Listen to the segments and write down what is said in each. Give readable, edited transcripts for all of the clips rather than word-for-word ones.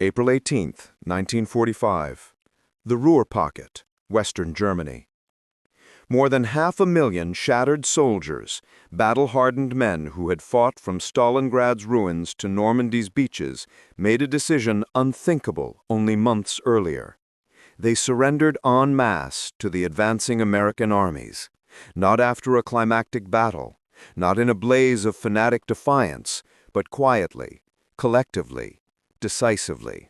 April 18, 1945. The Ruhr Pocket, Western Germany. More than 500,000 shattered soldiers, battle-hardened men who had fought from Stalingrad's ruins to Normandy's beaches, made a decision unthinkable only months earlier. They surrendered en masse to the advancing American armies, not after a climactic battle, not in a blaze of fanatic defiance, but quietly, collectively, decisively.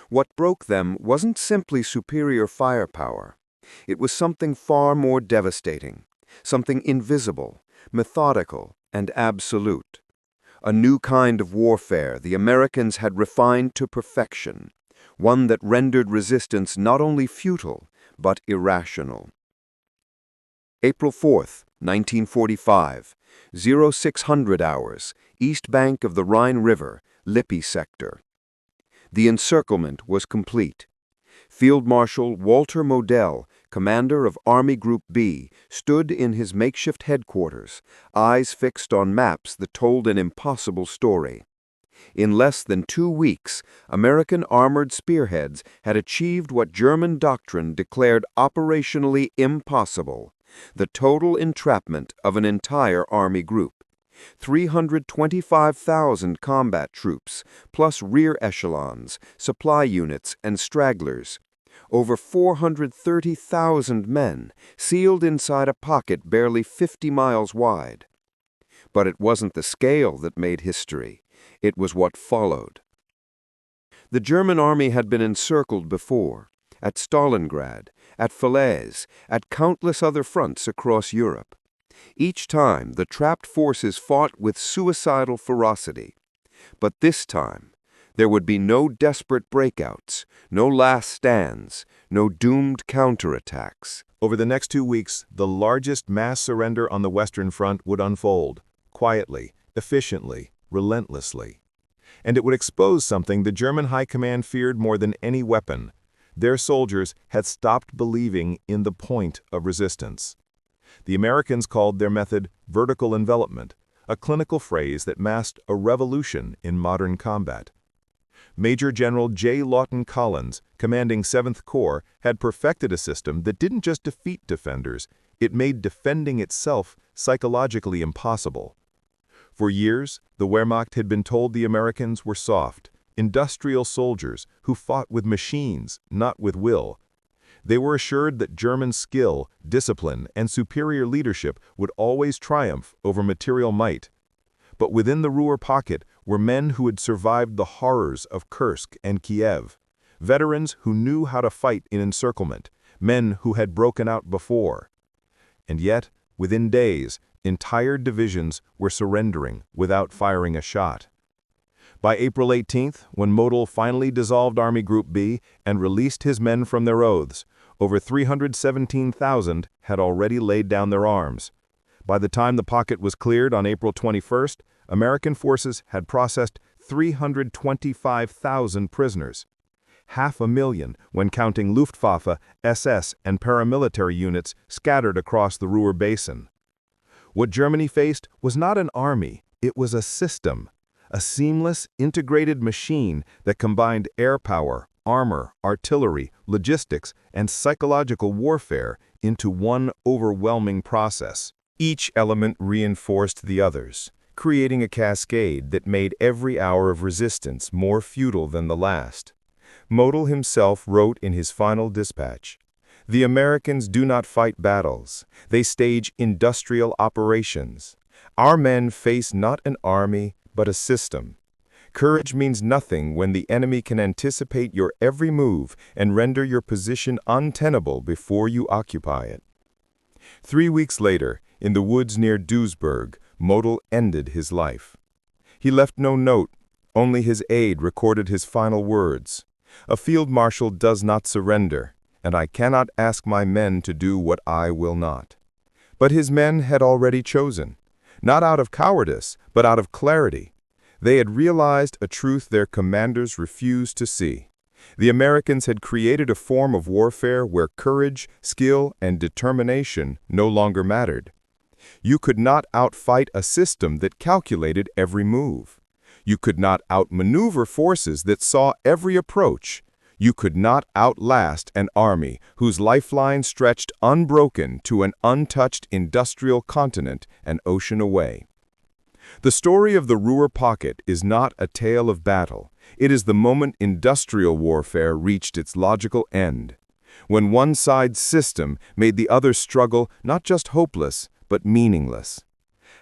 What broke them wasn't simply superior firepower. It was something far more devastating, something invisible, methodical, and absolute. A new kind of warfare the Americans had refined to perfection, one that rendered resistance not only futile, but irrational. April 4th, 1945, 0600 hours, east bank of the Rhine River, Lippe sector. The encirclement was complete. Field Marshal Walter Model, commander of Army Group B, stood in his makeshift headquarters, eyes fixed on maps that told an impossible story. In less than 2 weeks, American armored spearheads had achieved what German doctrine declared operationally impossible: the total entrapment of an entire army group. 325,000 combat troops, plus rear echelons, supply units, and stragglers. Over 430,000 men, sealed inside a pocket barely 50 miles wide. But it wasn't the scale that made history. It was what followed. The German army had been encircled before, at Stalingrad, at Falaise, at countless other fronts across Europe. Each time, the trapped forces fought with suicidal ferocity. But this time, there would be no desperate breakouts, no last stands, no doomed counterattacks. Over the next 2 weeks, the largest mass surrender on the Western Front would unfold, quietly, efficiently, relentlessly. And it would expose something the German High Command feared more than any weapon. Their soldiers had stopped believing in the point of resistance. The Americans called their method vertical envelopment, a clinical phrase that masked a revolution in modern combat. Major General J. Lawton Collins, commanding 7th Corps, had perfected a system that didn't just defeat defenders, it made defending itself psychologically impossible. For years, the Wehrmacht had been told the Americans were soft, industrial soldiers who fought with machines, not with will. They were assured that German skill, discipline, and superior leadership would always triumph over material might. But within the Ruhr Pocket were men who had survived the horrors of Kursk and Kiev, veterans who knew how to fight in encirclement, men who had broken out before. And yet, within days, entire divisions were surrendering without firing a shot. By April 18th, when Model finally dissolved Army Group B and released his men from their oaths, over 317,000 had already laid down their arms. By the time the pocket was cleared on April 21st, American forces had processed 325,000 prisoners. 500,000 when counting Luftwaffe, SS, and paramilitary units scattered across the Ruhr Basin. What Germany faced was not an army, it was a system. A seamless, integrated machine that combined air power, armor, artillery, logistics, and psychological warfare into one overwhelming process. Each element reinforced the others, creating a cascade that made every hour of resistance more futile than the last. Model himself wrote in his final dispatch, "The Americans do not fight battles. They stage industrial operations. Our men face not an army, but a system. Courage means nothing when the enemy can anticipate your every move and render your position untenable before you occupy it." 3 weeks later, in the woods near Duisburg, Model ended his life. He left no note, only his aide recorded his final words. "A field marshal does not surrender, and I cannot ask my men to do what I will not." But his men had already chosen. Not out of cowardice, but out of clarity. They had realized a truth their commanders refused to see. The Americans had created a form of warfare where courage, skill, and determination no longer mattered. You could not outfight a system that calculated every move. You could not outmaneuver forces that saw every approach. You could not outlast an army whose lifeline stretched unbroken to an untouched industrial continent an ocean away. The story of the Ruhr Pocket is not a tale of battle. It is the moment industrial warfare reached its logical end, when one side's system made the other struggle not just hopeless, but meaningless.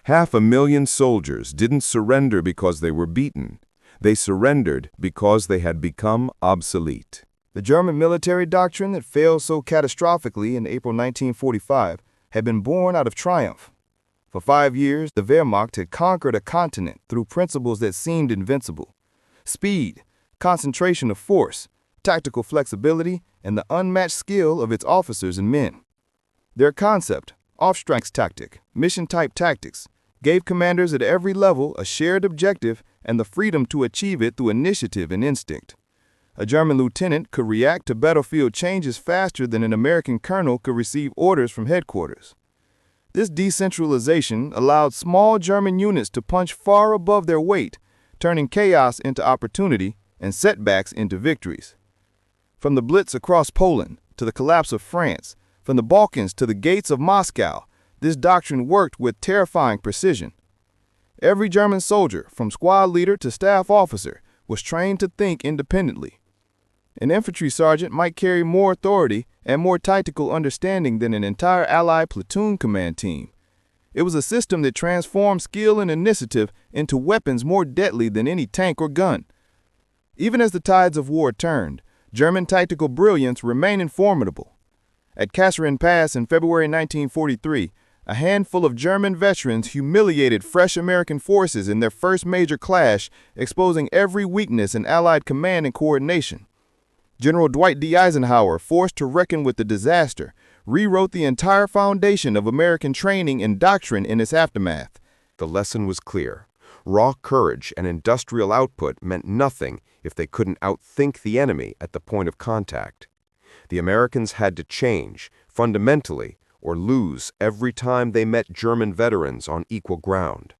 500,000 soldiers didn't surrender because they were beaten. They surrendered because they had become obsolete. The German military doctrine that failed so catastrophically in April 1945 had been born out of triumph. For 5 years, the Wehrmacht had conquered a continent through principles that seemed invincible: speed, concentration of force, tactical flexibility, and the unmatched skill of its officers and men. Their concept, Auftragstaktik, mission-type tactics, gave commanders at every level a shared objective and the freedom to achieve it through initiative and instinct. A German lieutenant could react to battlefield changes faster than an American colonel could receive orders from headquarters. This decentralization allowed small German units to punch far above their weight, turning chaos into opportunity and setbacks into victories. From the Blitz across Poland to the collapse of France, from the Balkans to the gates of Moscow, this doctrine worked with terrifying precision. Every German soldier, from squad leader to staff officer, was trained to think independently. An infantry sergeant might carry more authority and more tactical understanding than an entire Allied platoon command team. It was a system that transformed skill and initiative into weapons more deadly than any tank or gun. Even as the tides of war turned, German tactical brilliance remained formidable. At Kasserine Pass in February 1943, a handful of German veterans humiliated fresh American forces in their first major clash, exposing every weakness in Allied command and coordination. General Dwight D. Eisenhower, forced to reckon with the disaster, rewrote the entire foundation of American training and doctrine in its aftermath. The lesson was clear. Raw courage and industrial output meant nothing if they couldn't outthink the enemy at the point of contact. The Americans had to change, fundamentally, or lose every time they met German veterans on equal ground.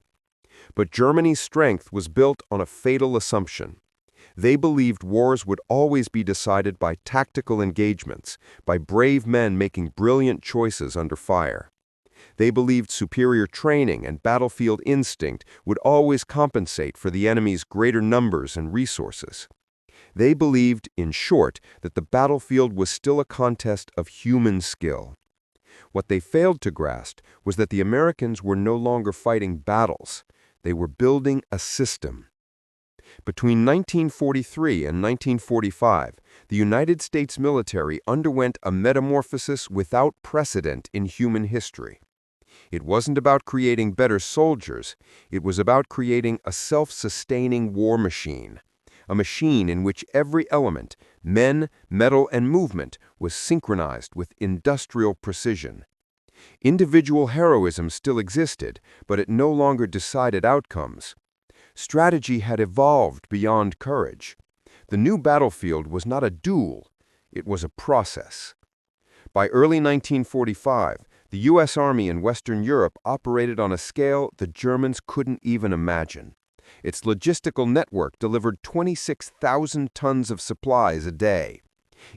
But Germany's strength was built on a fatal assumption. They believed wars would always be decided by tactical engagements, by brave men making brilliant choices under fire. They believed superior training and battlefield instinct would always compensate for the enemy's greater numbers and resources. They believed, in short, that the battlefield was still a contest of human skill. What they failed to grasp was that the Americans were no longer fighting battles. They were building a system. Between 1943 and 1945, the United States military underwent a metamorphosis without precedent in human history. It wasn't about creating better soldiers, it was about creating a self-sustaining war machine. A machine in which every element, men, metal, and movement, was synchronized with industrial precision. Individual heroism still existed, but it no longer decided outcomes. Strategy had evolved beyond courage. The new battlefield was not a duel, it was a process. By early 1945, the U.S. Army in Western Europe operated on a scale the Germans couldn't even imagine. Its logistical network delivered 26,000 tons of supplies a day.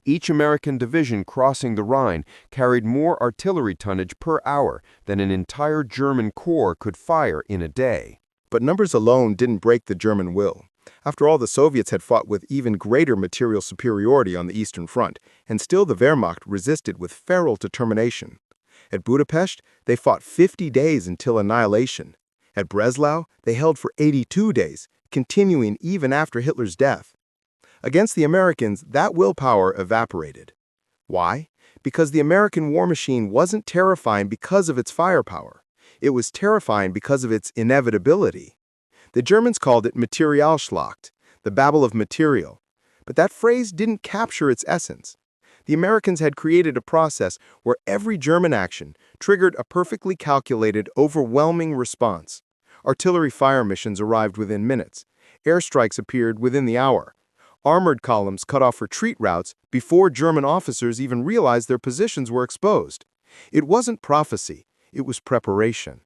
Each American division crossing the Rhine carried more artillery tonnage per hour than an entire German corps could fire in a day. But numbers alone didn't break the German will. After all, the Soviets had fought with even greater material superiority on the Eastern Front, and still the Wehrmacht resisted with feral determination. At Budapest, they fought 50 days until annihilation. At Breslau, they held for 82 days, continuing even after Hitler's death. Against the Americans, that willpower evaporated. Why? Because the American war machine wasn't terrifying because of its firepower. It was terrifying because of its inevitability. The Germans called it Materialschlacht, the Babel of material. But that phrase didn't capture its essence. The Americans had created a process where every German action triggered a perfectly calculated, overwhelming response. Artillery fire missions arrived within minutes. Airstrikes appeared within the hour. Armored columns cut off retreat routes before German officers even realized their positions were exposed. It wasn't prophecy, it was preparation.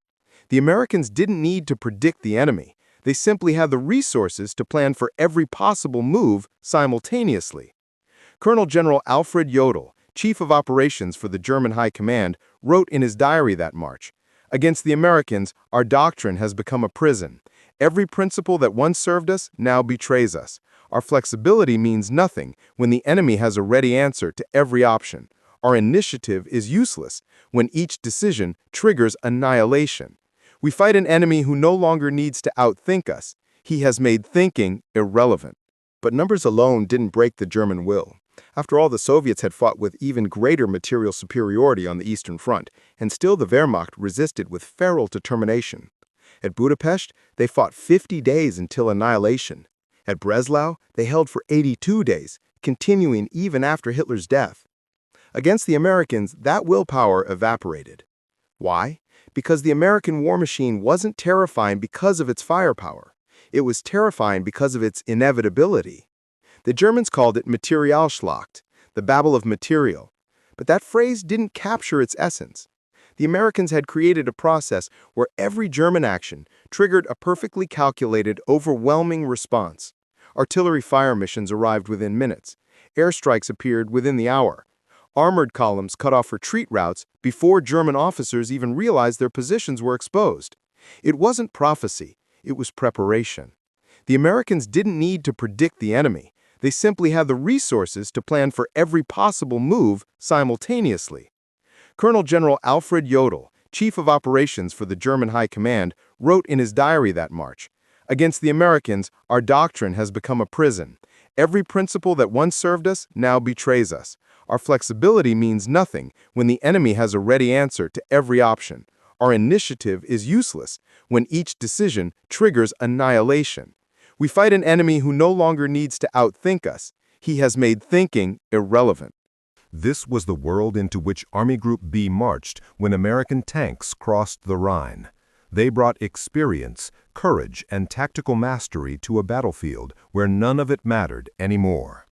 The Americans didn't need to predict the enemy. They simply had the resources to plan for every possible move simultaneously. Colonel General Alfred Jodl, Chief of Operations for the German High Command, wrote in his diary that March, "Against the Americans, our doctrine has become a prison. Every principle that once served us now betrays us. Our flexibility means nothing when the enemy has a ready answer to every option. Our initiative is useless when each decision triggers annihilation. We fight an enemy who no longer needs to outthink us. He has made thinking irrelevant." But numbers alone didn't break the German will. After all, the Soviets had fought with even greater material superiority on the Eastern Front, and still the Wehrmacht resisted with feral determination. At Budapest, they fought 50 days until annihilation. At Breslau, they held for 82 days, continuing even after Hitler's death. Against the Americans, that willpower evaporated. Why? Because the American war machine wasn't terrifying because of its firepower. It was terrifying because of its inevitability. The Germans called it Materialschlacht, the battle of material. But that phrase didn't capture its essence. The Americans had created a process where every German action triggered a perfectly calculated, overwhelming response. Artillery fire missions arrived within minutes. Airstrikes appeared within the hour. Armored columns cut off retreat routes before German officers even realized their positions were exposed. It wasn't prophecy, it was preparation. The Americans didn't need to predict the enemy. They simply had the resources to plan for every possible move simultaneously. Colonel General Alfred Jodl, Chief of Operations for the German High Command, wrote in his diary that March, "Against the Americans, our doctrine has become a prison. Every principle that once served us now betrays us. Our flexibility means nothing when the enemy has a ready answer to every option. Our initiative is useless when each decision triggers annihilation. We fight an enemy who no longer needs to outthink us. He has made thinking irrelevant." This was the world into which Army Group B marched when American tanks crossed the Rhine. They brought experience, courage, and tactical mastery to a battlefield where none of it mattered anymore.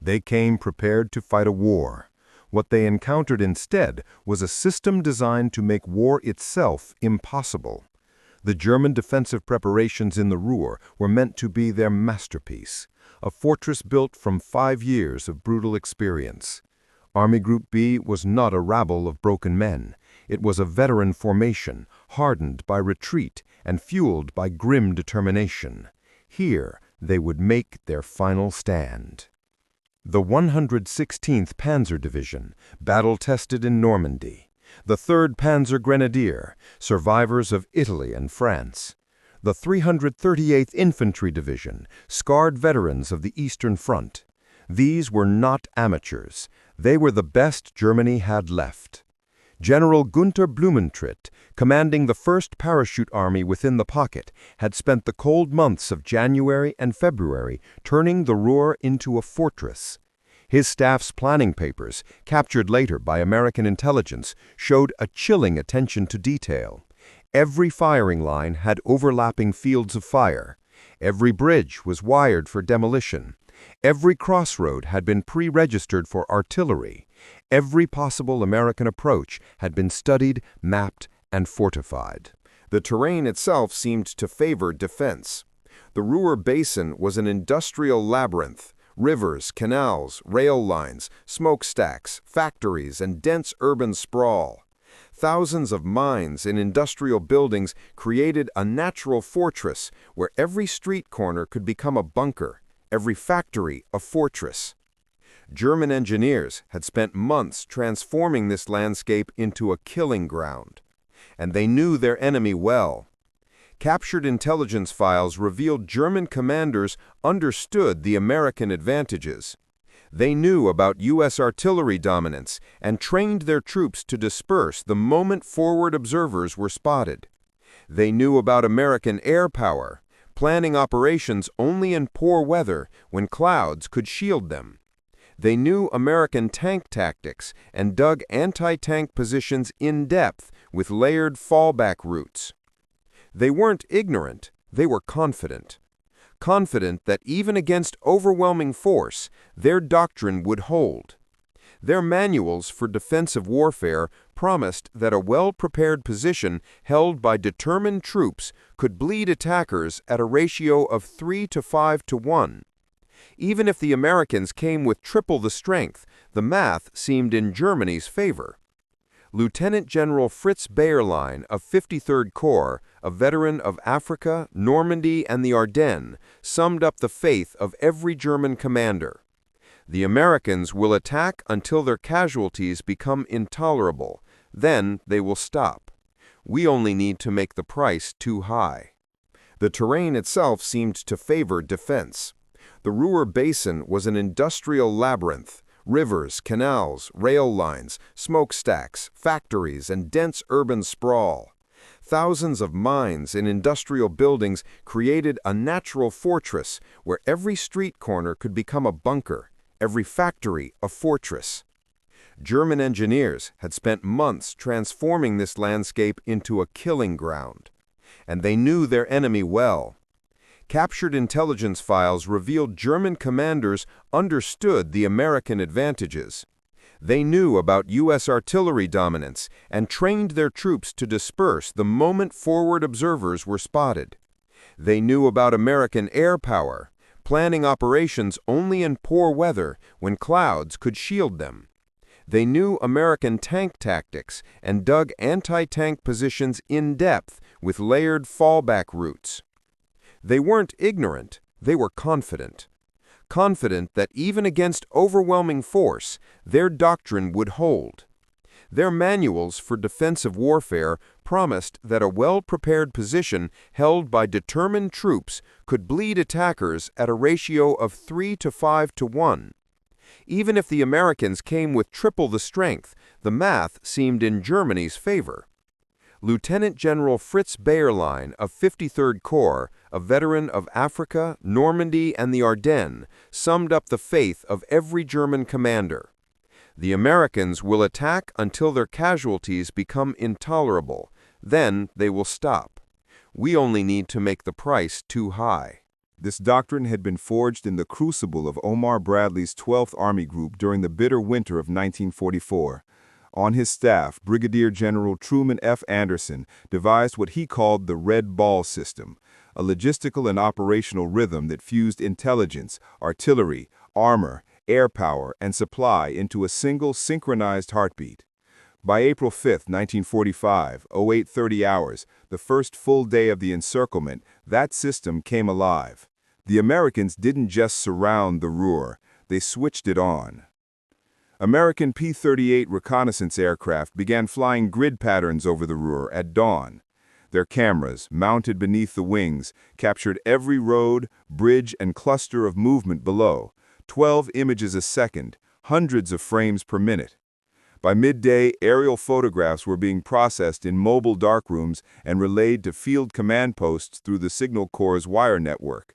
They came prepared to fight a war. What they encountered instead was a system designed to make war itself impossible. The German defensive preparations in the Ruhr were meant to be their masterpiece, a fortress built from 5 years of brutal experience. Army Group B was not a rabble of broken men. It was a veteran formation, hardened by retreat and fueled by grim determination. Here, they would make their final stand. The 116th Panzer Division, battle-tested in Normandy. The 3rd Panzer Grenadier, survivors of Italy and France. The 338th Infantry Division, scarred veterans of the Eastern Front. These were not amateurs. They were the best Germany had left. General Gunther Blumentritt, commanding the 1st Parachute Army within the pocket, had spent the cold months of January and February turning the Ruhr into a fortress. His staff's planning papers, captured later by American intelligence, showed a chilling attention to detail. Every firing line had overlapping fields of fire. Every bridge was wired for demolition. Every crossroad had been pre-registered for artillery. Every possible American approach had been studied, mapped, and fortified. The terrain itself seemed to favor defense. The Ruhr Basin was an industrial labyrinth. Rivers, canals, rail lines, smokestacks, factories, and dense urban sprawl. Thousands of mines and industrial buildings created a natural fortress where every street corner could become a bunker, every factory a fortress. German engineers had spent months transforming this landscape into a killing ground, and they knew their enemy well. Captured intelligence files revealed German commanders understood the American advantages. They knew about U.S. artillery dominance and trained their troops to disperse the moment forward observers were spotted. They knew about American air power, planning operations only in poor weather when clouds could shield them. They knew American tank tactics and dug anti-tank positions in depth with layered fallback routes. They weren't ignorant, they were confident. Confident that even against overwhelming force, their doctrine would hold. Their manuals for defensive warfare promised that a well-prepared position held by determined troops could bleed attackers at a ratio of 3 to 5 to 1. Even if the Americans came with triple the strength, the math seemed in Germany's favor. Lieutenant General Fritz Bayerlein of 53rd Corps, a veteran of Africa, Normandy, and the Ardennes, summed up the faith of every German commander. The Americans will attack until their casualties become intolerable. Then they will stop. We only need to make the price too high. The terrain itself seemed to favor defense. The Ruhr Basin was an industrial labyrinth. Rivers, canals, rail lines, smokestacks, factories, and dense urban sprawl. Thousands of mines in industrial buildings created a natural fortress where every street corner could become a bunker, every factory a fortress. German engineers had spent months transforming this landscape into a killing ground. And they knew their enemy well. Captured intelligence files revealed German commanders understood the American advantages. They knew about U.S. artillery dominance and trained their troops to disperse the moment forward observers were spotted. They knew about American air power, planning operations only in poor weather when clouds could shield them. They knew American tank tactics and dug anti-tank positions in depth with layered fallback routes. They weren't ignorant, they were confident. Confident that even against overwhelming force, their doctrine would hold. Their manuals for defensive warfare promised that a well-prepared position held by determined troops could bleed attackers at a ratio of 3 to 5 to 1. Even if the Americans came with triple the strength, the math seemed in Germany's favor. Lieutenant General Fritz Bayerlein of 53rd Corps, a veteran of Africa, Normandy, and the Ardennes, summed up the faith of every German commander. The Americans will attack until their casualties become intolerable. Then they will stop. We only need to make the price too high. This doctrine had been forged in the crucible of Omar Bradley's 12th Army Group during the bitter winter of 1944. On his staff, Brigadier General Truman F. Anderson devised what he called the Red Ball System, a logistical and operational rhythm that fused intelligence, artillery, armor, air power, and supply into a single synchronized heartbeat. By April 5, 1945, 08:30 hours, the first full day of the encirclement, that system came alive. The Americans didn't just surround the Ruhr, they switched it on. American P-38 reconnaissance aircraft began flying grid patterns over the Ruhr at dawn. Their cameras, mounted beneath the wings, captured every road, bridge, and cluster of movement below, 12 images a second, hundreds of frames per minute. By midday, aerial photographs were being processed in mobile darkrooms and relayed to field command posts through the Signal Corps' wire network.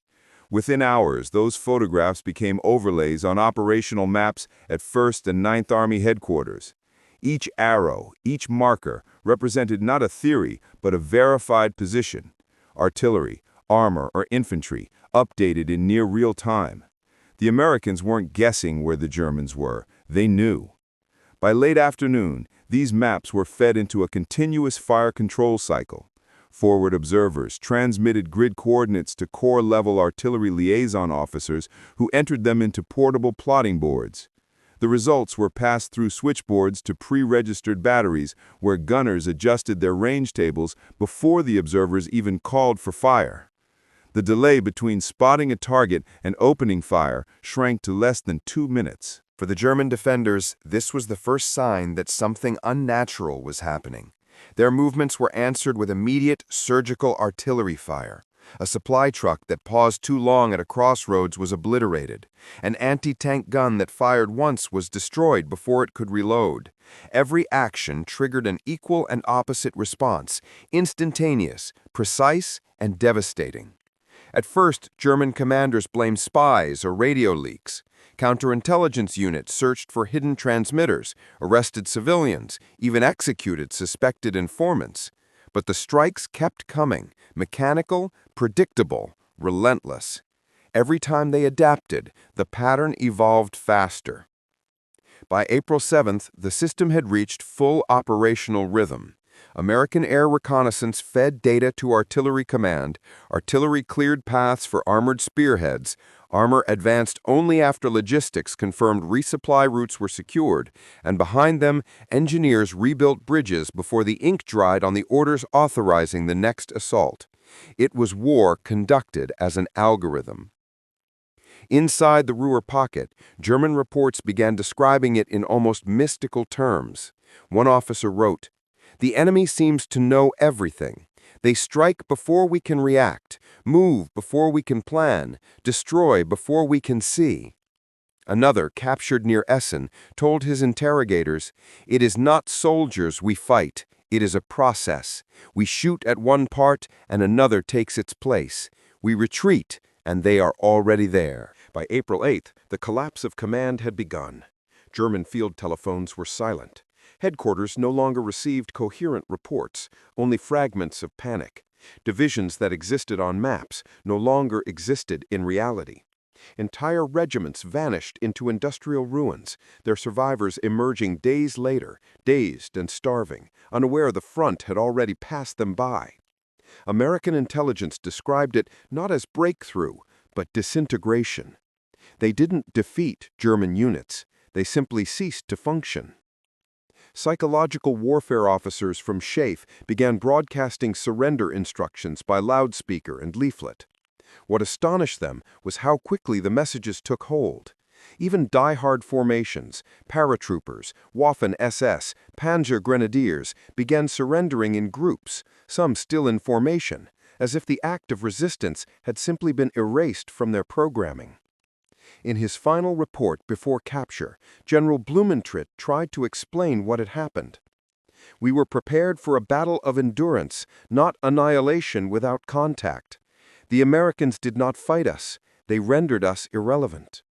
Within hours, those photographs became overlays on operational maps at 1st and 9th Army headquarters. Each arrow, each marker, represented not a theory, but a verified position. Artillery, armor, or infantry, updated in near real time. The Americans weren't guessing where the Germans were, they knew. By late afternoon, these maps were fed into a continuous fire control cycle. Forward observers transmitted grid coordinates to Corps-level artillery liaison officers who entered them into portable plotting boards. The results were passed through switchboards to pre-registered batteries where gunners adjusted their range tables before the observers even called for fire. The delay between spotting a target and opening fire shrank to less than 2 minutes. For the German defenders, this was the first sign that something unnatural was happening. Their movements were answered with immediate surgical artillery fire. A supply truck that paused too long at a crossroads was obliterated. An anti-tank gun that fired once was destroyed before it could reload. Every action triggered an equal and opposite response, instantaneous, precise, and devastating. At first, German commanders blamed spies or radio leaks. Counterintelligence units searched for hidden transmitters, arrested civilians, even executed suspected informants. But the strikes kept coming, mechanical, predictable, relentless. Every time they adapted, the pattern evolved faster. By April 7th, the system had reached full operational rhythm. American air reconnaissance fed data to artillery command, artillery cleared paths for armored spearheads, armor advanced only after logistics confirmed resupply routes were secured, and behind them, engineers rebuilt bridges before the ink dried on the orders authorizing the next assault. It was war conducted as an algorithm. Inside the Ruhr pocket, German reports began describing it in almost mystical terms. One officer wrote, "The enemy seems to know everything. They strike before we can react, move before we can plan, destroy before we can see." Another, captured near Essen, told his interrogators, "It is not soldiers we fight, it is a process. We shoot at one part and another takes its place. We retreat and they are already there." By April 8th, the collapse of command had begun. German field telephones were silent. Headquarters no longer received coherent reports, only fragments of panic. Divisions that existed on maps no longer existed in reality. Entire regiments vanished into industrial ruins, their survivors emerging days later, dazed and starving, unaware the front had already passed them by. American intelligence described it not as breakthrough, but disintegration. They didn't defeat German units, they simply ceased to function. Psychological warfare officers from SHAEF began broadcasting surrender instructions by loudspeaker and leaflet. What astonished them was how quickly the messages took hold. Even die-hard formations, paratroopers, Waffen-SS, Panzer Grenadiers began surrendering in groups, some still in formation, as if the act of resistance had simply been erased from their programming. In his final report before capture, General Blumentritt tried to explain what had happened. "We were prepared for a battle of endurance, not annihilation without contact. The Americans did not fight us, they rendered us irrelevant."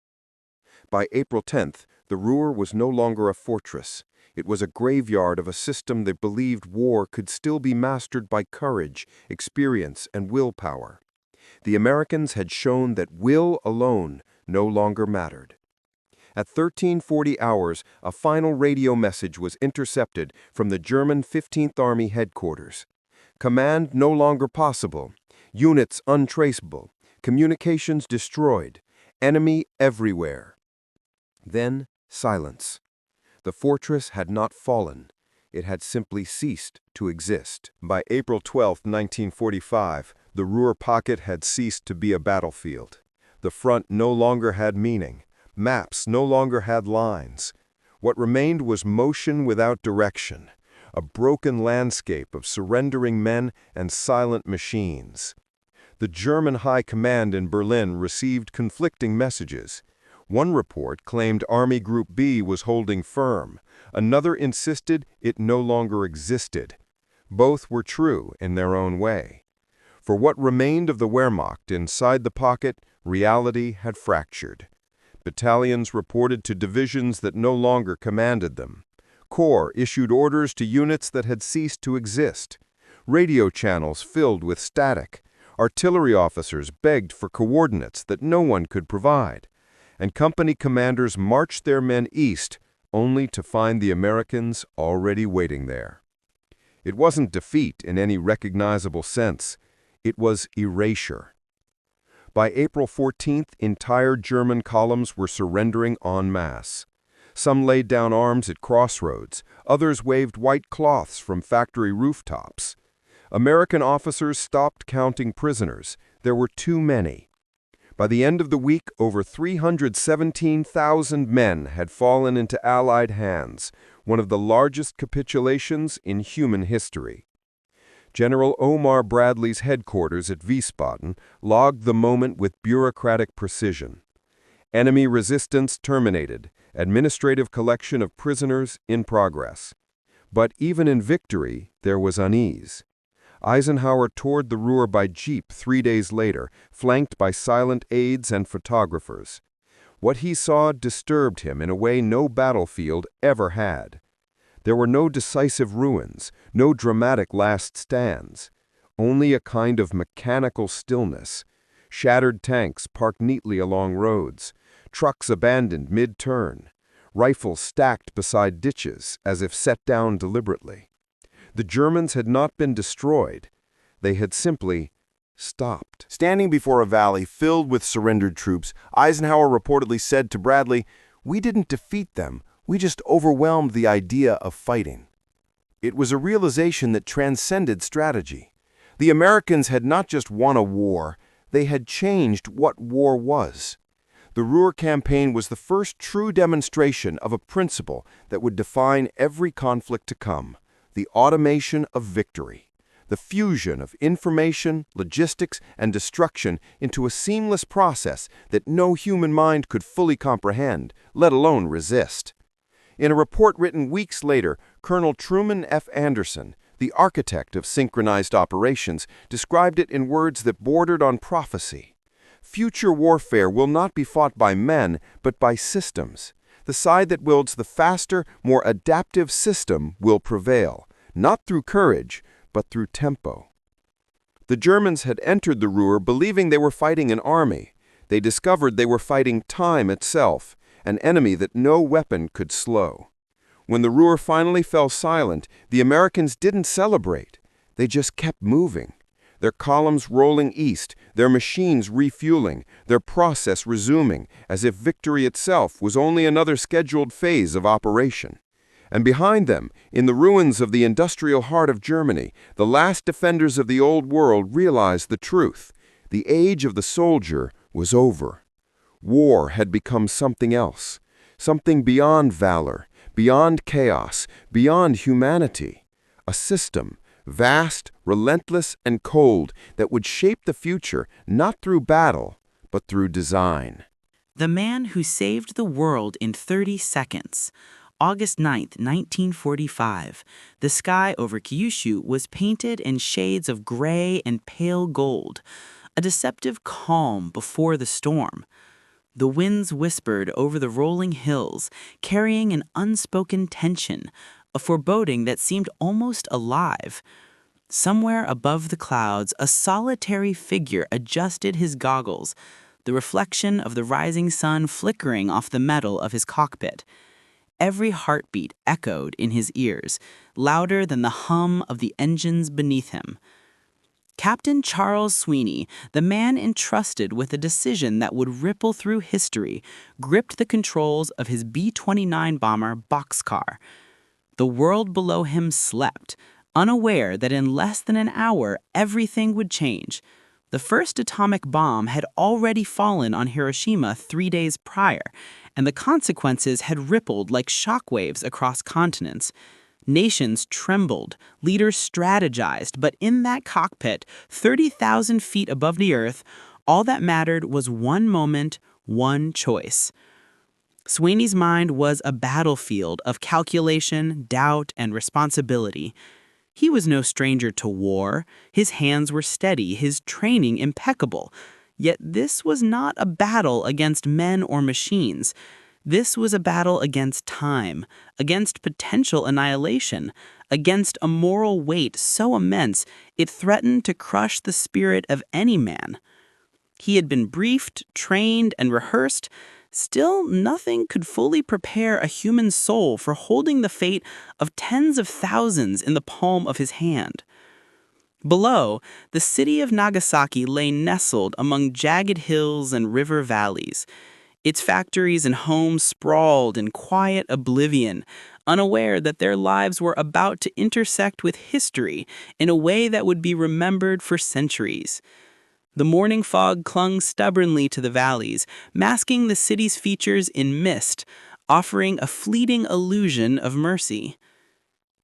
By April 10th, the Ruhr was no longer a fortress. It was a graveyard of a system that believed war could still be mastered by courage, experience, and willpower. The Americans had shown that will alone no longer mattered. At 1340 hours, a final radio message was intercepted from the German 15th Army headquarters. Command no longer possible. Units untraceable. Communications destroyed. Enemy everywhere. Then silence. The fortress had not fallen. It had simply ceased to exist. By April 12, 1945, the Ruhr pocket had ceased to be a battlefield. The front no longer had meaning. Maps no longer had lines. What remained was motion without direction, a broken landscape of surrendering men and silent machines. The German High Command in Berlin received conflicting messages. One report claimed Army Group B was holding firm. Another insisted it no longer existed. Both were true in their own way. For what remained of the Wehrmacht inside the pocket, reality had fractured. Battalions reported to divisions that no longer commanded them. Corps issued orders to units that had ceased to exist. Radio channels filled with static. Artillery officers begged for coordinates that no one could provide. And company commanders marched their men east, only to find the Americans already waiting there. It wasn't defeat in any recognizable sense. It was erasure. By April 14th, entire German columns were surrendering en masse. Some laid down arms at crossroads, others waved white cloths from factory rooftops. American officers stopped counting prisoners. There were too many. By the end of the week, over 317,000 men had fallen into Allied hands, one of the largest capitulations in human history. General Omar Bradley's headquarters at Wiesbaden logged the moment with bureaucratic precision. Enemy resistance terminated, administrative collection of prisoners in progress. But even in victory, there was unease. Eisenhower toured the Ruhr by jeep 3 days later, flanked by silent aides and photographers. What he saw disturbed him in a way no battlefield ever had. There were no decisive ruins, no dramatic last stands, only a kind of mechanical stillness. Shattered tanks parked neatly along roads, trucks abandoned mid-turn, rifles stacked beside ditches as if set down deliberately. The Germans had not been destroyed. They had simply stopped. Standing before a valley filled with surrendered troops, Eisenhower reportedly said to Bradley, "We didn't defeat them, we just overwhelmed the idea of fighting." It was a realization that transcended strategy. The Americans had not just won a war, they had changed what war was. The Ruhr campaign was the first true demonstration of a principle that would define every conflict to come: the automation of victory. The fusion of information, logistics, and destruction into a seamless process that no human mind could fully comprehend, let alone resist. In a report written weeks later, Colonel Truman F. Anderson, the architect of synchronized operations, described it in words that bordered on prophecy. Future warfare will not be fought by men, but by systems. The side that wields the faster, more adaptive system will prevail, not through courage, but through tempo. The Germans had entered the Ruhr believing they were fighting an army. They discovered they were fighting time itself, an enemy that no weapon could slow. When the Ruhr finally fell silent, the Americans didn't celebrate. They just kept moving. Their columns rolling east, their machines refueling, their process resuming, as if victory itself was only another scheduled phase of operation. And behind them, in the ruins of the industrial heart of Germany, the last defenders of the old world realized the truth. The age of the soldier was over. War had become something else, something beyond valor, beyond chaos, beyond humanity. A system, vast, relentless, and cold, that would shape the future not through battle, but through design. The man who saved the world in 30 seconds. August 9th, 1945, the sky over Kyushu was painted in shades of gray and pale gold, a deceptive calm before the storm. The winds whispered over the rolling hills, carrying an unspoken tension, a foreboding that seemed almost alive. Somewhere above the clouds, a solitary figure adjusted his goggles, the reflection of the rising sun flickering off the metal of his cockpit. Every heartbeat echoed in his ears, louder than the hum of the engines beneath him. Captain Charles Sweeney, the man entrusted with a decision that would ripple through history, gripped the controls of his B-29 bomber boxcar. The world below him slept, unaware that in less than an hour everything would change. The first atomic bomb had already fallen on Hiroshima 3 days prior, and the consequences had rippled like shockwaves across continents. Nations trembled, leaders strategized, but in that cockpit, 30,000 feet above the earth, all that mattered was one moment, one choice. Sweeney's mind was a battlefield of calculation, doubt, and responsibility. He was no stranger to war. His hands were steady, his training impeccable. Yet this was not a battle against men or machines. This was a battle against time, against potential annihilation, against a moral weight so immense it threatened to crush the spirit of any man. He had been briefed, trained, and rehearsed. Still, nothing could fully prepare a human soul for holding the fate of tens of thousands in the palm of his hand. Below, the city of Nagasaki lay nestled among jagged hills and river valleys. Its factories and homes sprawled in quiet oblivion, unaware that their lives were about to intersect with history in a way that would be remembered for centuries. The morning fog clung stubbornly to the valleys, masking the city's features in mist, offering a fleeting illusion of mercy.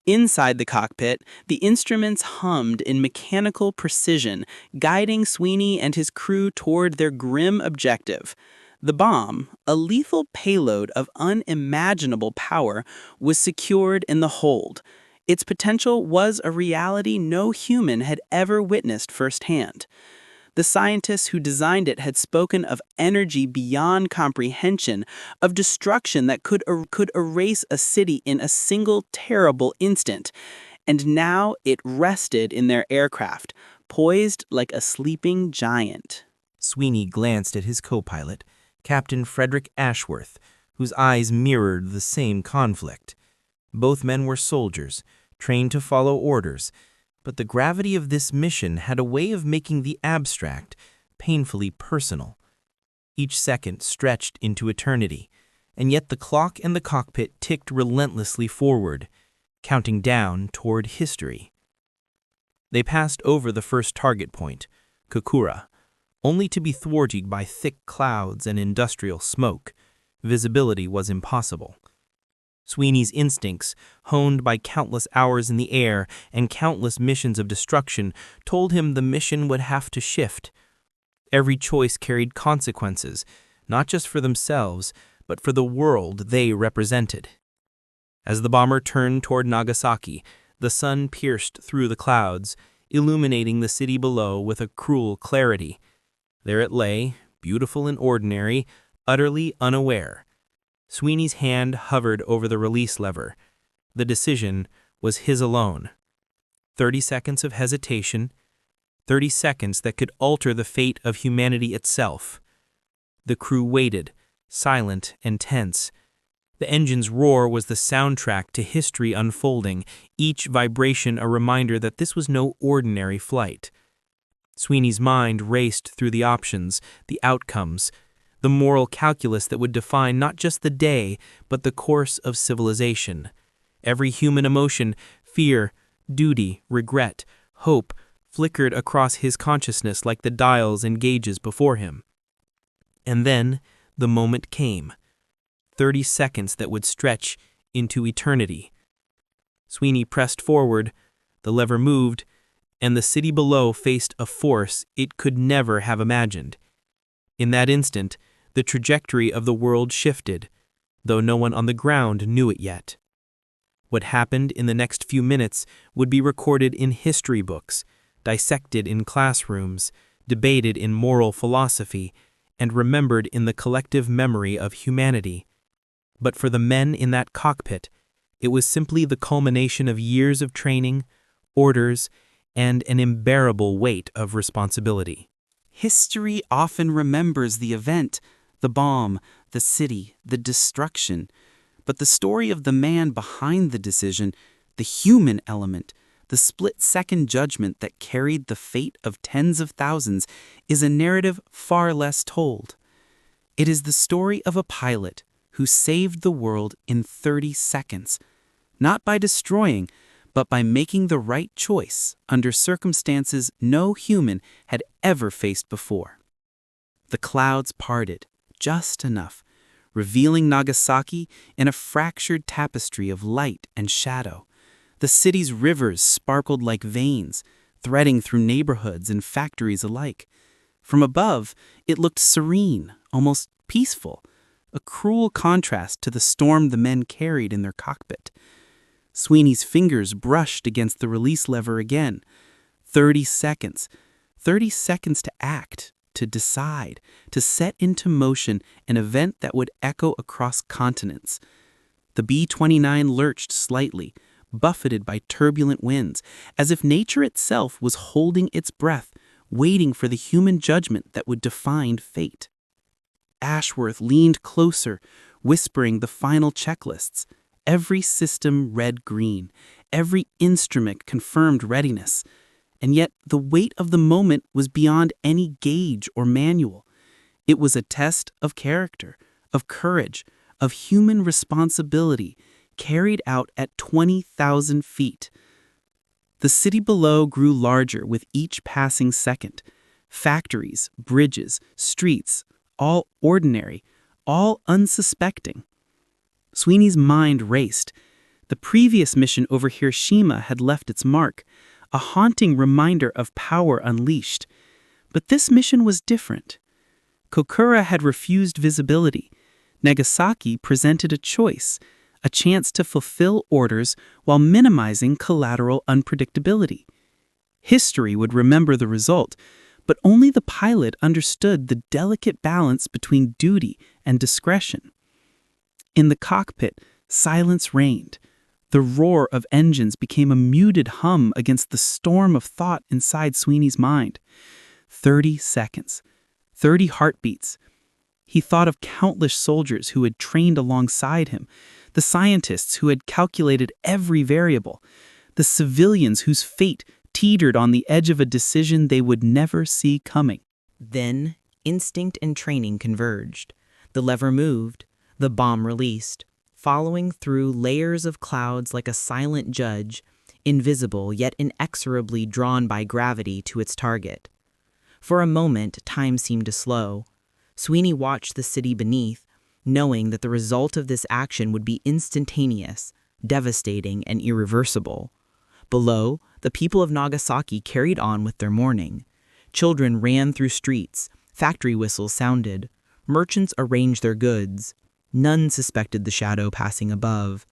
Inside the cockpit, the instruments hummed in mechanical precision, guiding Sweeney and his crew toward their grim objective. The bomb, a lethal payload of unimaginable power, was secured in the hold. Its potential was a reality no human had ever witnessed firsthand. The scientists who designed it had spoken of energy beyond comprehension, of destruction that could erase a city in a single terrible instant. And now it rested in their aircraft, poised like a sleeping giant. Sweeney glanced at his co-pilot, Captain Frederick Ashworth, whose eyes mirrored the same conflict. Both men were soldiers, trained to follow orders, but the gravity of this mission had a way of making the abstract painfully personal. Each second stretched into eternity, and yet the clock in the cockpit ticked relentlessly forward, counting down toward history. They passed over the first target point, Kokura, only to be thwarted by thick clouds and industrial smoke. Visibility was impossible. Sweeney's instincts, honed by countless hours in the air and countless missions of destruction, told him the mission would have to shift. Every choice carried consequences, not just for themselves, but for the world they represented. As the bomber turned toward Nagasaki, the sun pierced through the clouds, illuminating the city below with a cruel clarity. There it lay, beautiful and ordinary, utterly unaware. Sweeney's hand hovered over the release lever. The decision was his alone. 30 seconds of hesitation, 30 seconds that could alter the fate of humanity itself. The crew waited, silent and tense. The engine's roar was the soundtrack to history unfolding, each vibration a reminder that this was no ordinary flight. Sweeney's mind raced through the options, the outcomes, the moral calculus that would define not just the day, but the course of civilization. Every human emotion, fear, duty, regret, hope, flickered across his consciousness like the dials and gauges before him. And then the moment came. 30 seconds that would stretch into eternity. Sweeney pressed forward, the lever moved, and the city below faced a force it could never have imagined. In that instant, the trajectory of the world shifted, though no one on the ground knew it yet. What happened in the next few minutes would be recorded in history books, dissected in classrooms, debated in moral philosophy, and remembered in the collective memory of humanity. But for the men in that cockpit, it was simply the culmination of years of training, orders, and an unbearable weight of responsibility. History often remembers the event, the bomb, the city, the destruction. But the story of the man behind the decision, the human element, the split-second judgment that carried the fate of tens of thousands, is a narrative far less told. It is the story of a pilot who saved the world in 30 seconds, not by destroying, but by making the right choice under circumstances no human had ever faced before. The clouds parted, just enough, revealing Nagasaki in a fractured tapestry of light and shadow. The city's rivers sparkled like veins, threading through neighborhoods and factories alike. From above, it looked serene, almost peaceful, a cruel contrast to the storm the men carried in their cockpit. Sweeney's fingers brushed against the release lever again. 30 seconds. 30 seconds to act, to decide, to set into motion an event that would echo across continents. The B-29 lurched slightly, buffeted by turbulent winds, as if nature itself was holding its breath, waiting for the human judgment that would define fate. Ashworth leaned closer, whispering the final checklists. Every system read green. Every instrument confirmed readiness. And yet the weight of the moment was beyond any gauge or manual. It was a test of character, of courage, of human responsibility, carried out at 20,000 feet. The city below grew larger with each passing second. Factories, bridges, streets, all ordinary, all unsuspecting. Sweeney's mind raced. The previous mission over Hiroshima had left its mark, a haunting reminder of power unleashed. But this mission was different. Kokura had refused visibility. Nagasaki presented a choice, a chance to fulfill orders while minimizing collateral unpredictability. History would remember the result, but only the pilot understood the delicate balance between duty and discretion. In the cockpit, silence reigned. The roar of engines became a muted hum against the storm of thought inside Sweeney's mind. 30 seconds. 30 heartbeats. He thought of countless soldiers who had trained alongside him, the scientists who had calculated every variable, the civilians whose fate teetered on the edge of a decision they would never see coming. Then, instinct and training converged. The lever moved, the bomb released, following through layers of clouds like a silent judge, invisible yet inexorably drawn by gravity to its target. For a moment, time seemed to slow. Sweeney watched the city beneath, knowing that the result of this action would be instantaneous, devastating, and irreversible. Below, the people of Nagasaki carried on with their mourning. Children ran through streets, factory whistles sounded, merchants arranged their goods. None suspected the shadow passing above.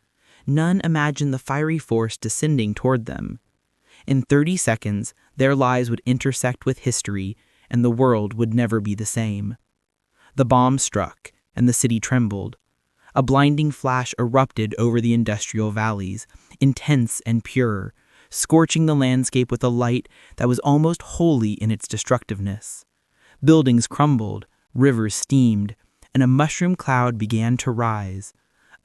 None imagined the fiery force descending toward them. In 30 seconds, their lives would intersect with history, and the world would never be the same. The bomb struck, and the city trembled. A blinding flash erupted over the industrial valleys, intense and pure, scorching the landscape with a light that was almost holy in its destructiveness. Buildings crumbled, rivers steamed, and a mushroom cloud began to rise,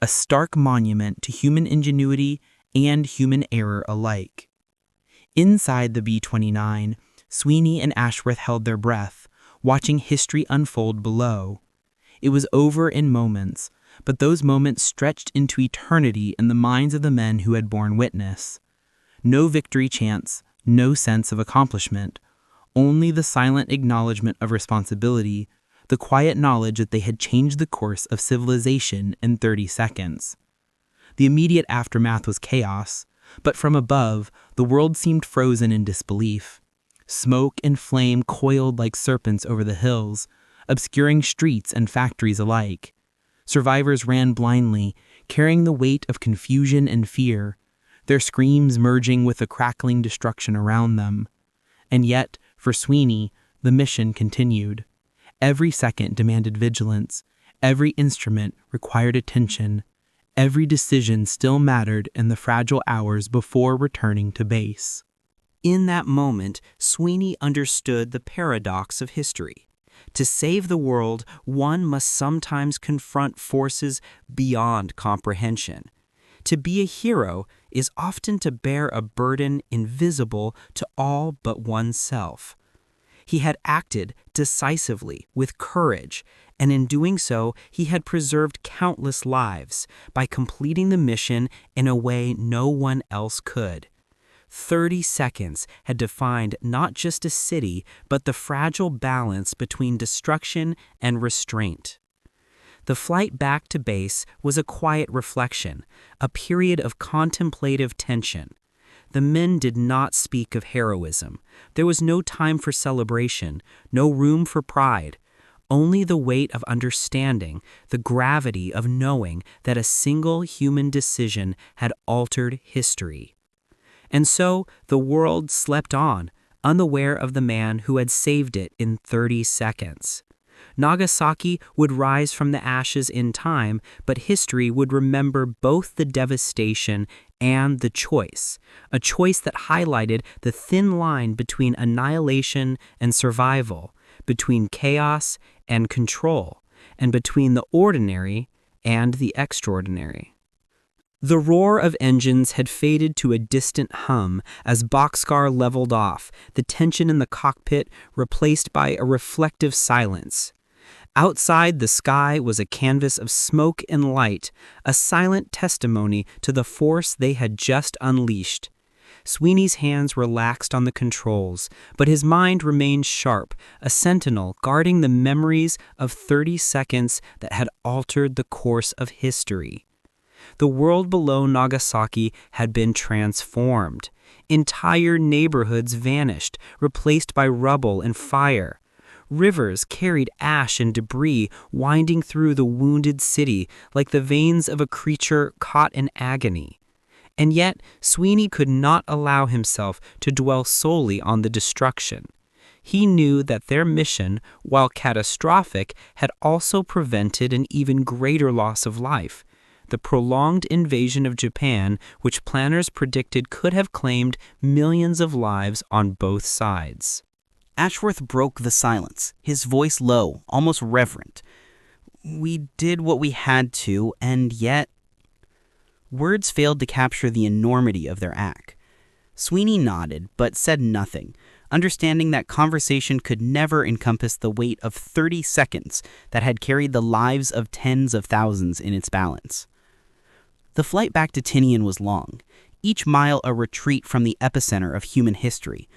a stark monument to human ingenuity and human error alike. Inside the B-29, Sweeney and Ashworth held their breath, watching history unfold below. It was over in moments, but those moments stretched into eternity in the minds of the men who had borne witness. No victory chants, no sense of accomplishment, only the silent acknowledgement of responsibility, the quiet knowledge that they had changed the course of civilization in 30 seconds. The immediate aftermath was chaos, but from above, the world seemed frozen in disbelief. Smoke and flame coiled like serpents over the hills, obscuring streets and factories alike. Survivors ran blindly, carrying the weight of confusion and fear, their screams merging with the crackling destruction around them. And yet, for Sweeney, the mission continued. Every second demanded vigilance, every instrument required attention, every decision still mattered in the fragile hours before returning to base. In that moment, Sweeney understood the paradox of history. To save the world, one must sometimes confront forces beyond comprehension. To be a hero is often to bear a burden invisible to all but oneself. He had acted decisively, with courage, and in doing so, he had preserved countless lives by completing the mission in a way no one else could. 30 seconds had defined not just a city, but the fragile balance between destruction and restraint. The flight back to base was a quiet reflection, a period of contemplative tension. The men did not speak of heroism. There was no time for celebration, no room for pride, only the weight of understanding, the gravity of knowing that a single human decision had altered history. And so the world slept on, unaware of the man who had saved it in 30 seconds. Nagasaki would rise from the ashes in time, but history would remember both the devastation and the choice, a choice that highlighted the thin line between annihilation and survival, between chaos and control, and between the ordinary and the extraordinary. The roar of engines had faded to a distant hum as Boxcar leveled off, the tension in the cockpit replaced by a reflective silence. Outside, the sky was a canvas of smoke and light, a silent testimony to the force they had just unleashed. Sweeney's hands relaxed on the controls, but his mind remained sharp, a sentinel guarding the memories of 30 seconds that had altered the course of history. The world below Nagasaki had been transformed. Entire neighborhoods vanished, replaced by rubble and fire. Rivers carried ash and debris winding through the wounded city like the veins of a creature caught in agony. And yet, Sweeney could not allow himself to dwell solely on the destruction. He knew that their mission, while catastrophic, had also prevented an even greater loss of life. The prolonged invasion of Japan, which planners predicted could have claimed millions of lives on both sides. Ashworth broke the silence, his voice low, almost reverent. We did what we had to, and yet... Words failed to capture the enormity of their act. Sweeney nodded, but said nothing, understanding that conversation could never encompass the weight of 30 seconds that had carried the lives of tens of thousands in its balance. The flight back to Tinian was long, each mile a retreat from the epicenter of human history.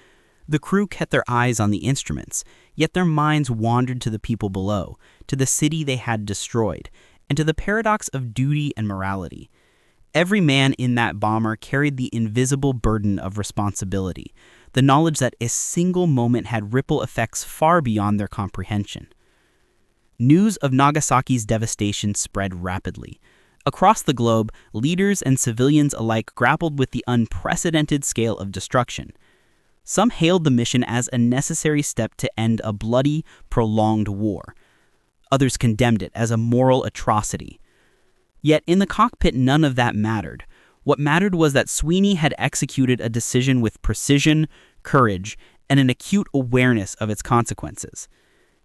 The crew kept their eyes on the instruments, yet their minds wandered to the people below, to the city they had destroyed, and to the paradox of duty and morality. Every man in that bomber carried the invisible burden of responsibility, the knowledge that a single moment had ripple effects far beyond their comprehension. News of Nagasaki's devastation spread rapidly. Across the globe, leaders and civilians alike grappled with the unprecedented scale of destruction. Some hailed the mission as a necessary step to end a bloody, prolonged war. Others condemned it as a moral atrocity. Yet in the cockpit, none of that mattered. What mattered was that Sweeney had executed a decision with precision, courage, and an acute awareness of its consequences.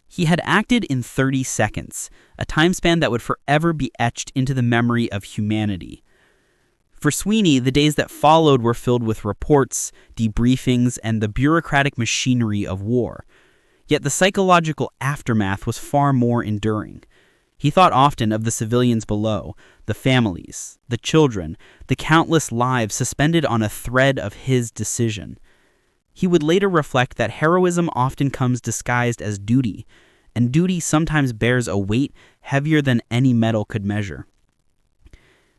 He had acted in 30 seconds, a time span that would forever be etched into the memory of humanity. For Sweeney, the days that followed were filled with reports, debriefings, and the bureaucratic machinery of war. Yet the psychological aftermath was far more enduring. He thought often of the civilians below, the families, the children, the countless lives suspended on a thread of his decision. He would later reflect that heroism often comes disguised as duty, and duty sometimes bears a weight heavier than any metal could measure.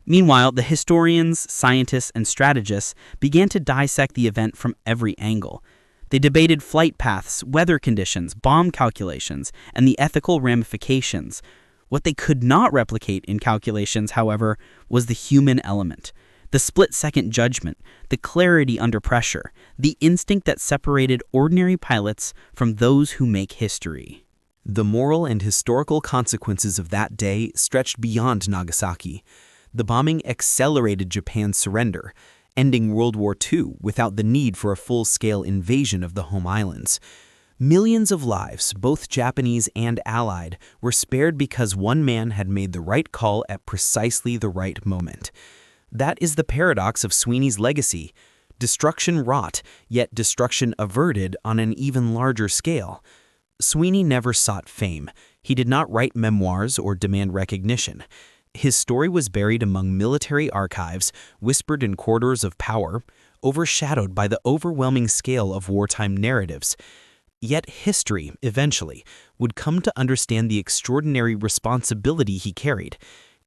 Meanwhile, the historians, scientists, and strategists began to dissect the event from every angle. They debated flight paths, weather conditions, bomb calculations, and the ethical ramifications. What they could not replicate in calculations, however, was the human element, the split-second judgment, the clarity under pressure, the instinct that separated ordinary pilots from those who make history. The moral and historical consequences of that day stretched beyond Nagasaki. The bombing accelerated Japan's surrender, ending World War II without the need for a full-scale invasion of the home islands. Millions of lives, both Japanese and Allied, were spared because one man had made the right call at precisely the right moment. That is the paradox of Sweeney's legacy. Destruction wrought, yet destruction averted on an even larger scale. Sweeney never sought fame. He did not write memoirs or demand recognition. His story was buried among military archives, whispered in corridors of power, overshadowed by the overwhelming scale of wartime narratives. Yet history, eventually, would come to understand the extraordinary responsibility he carried,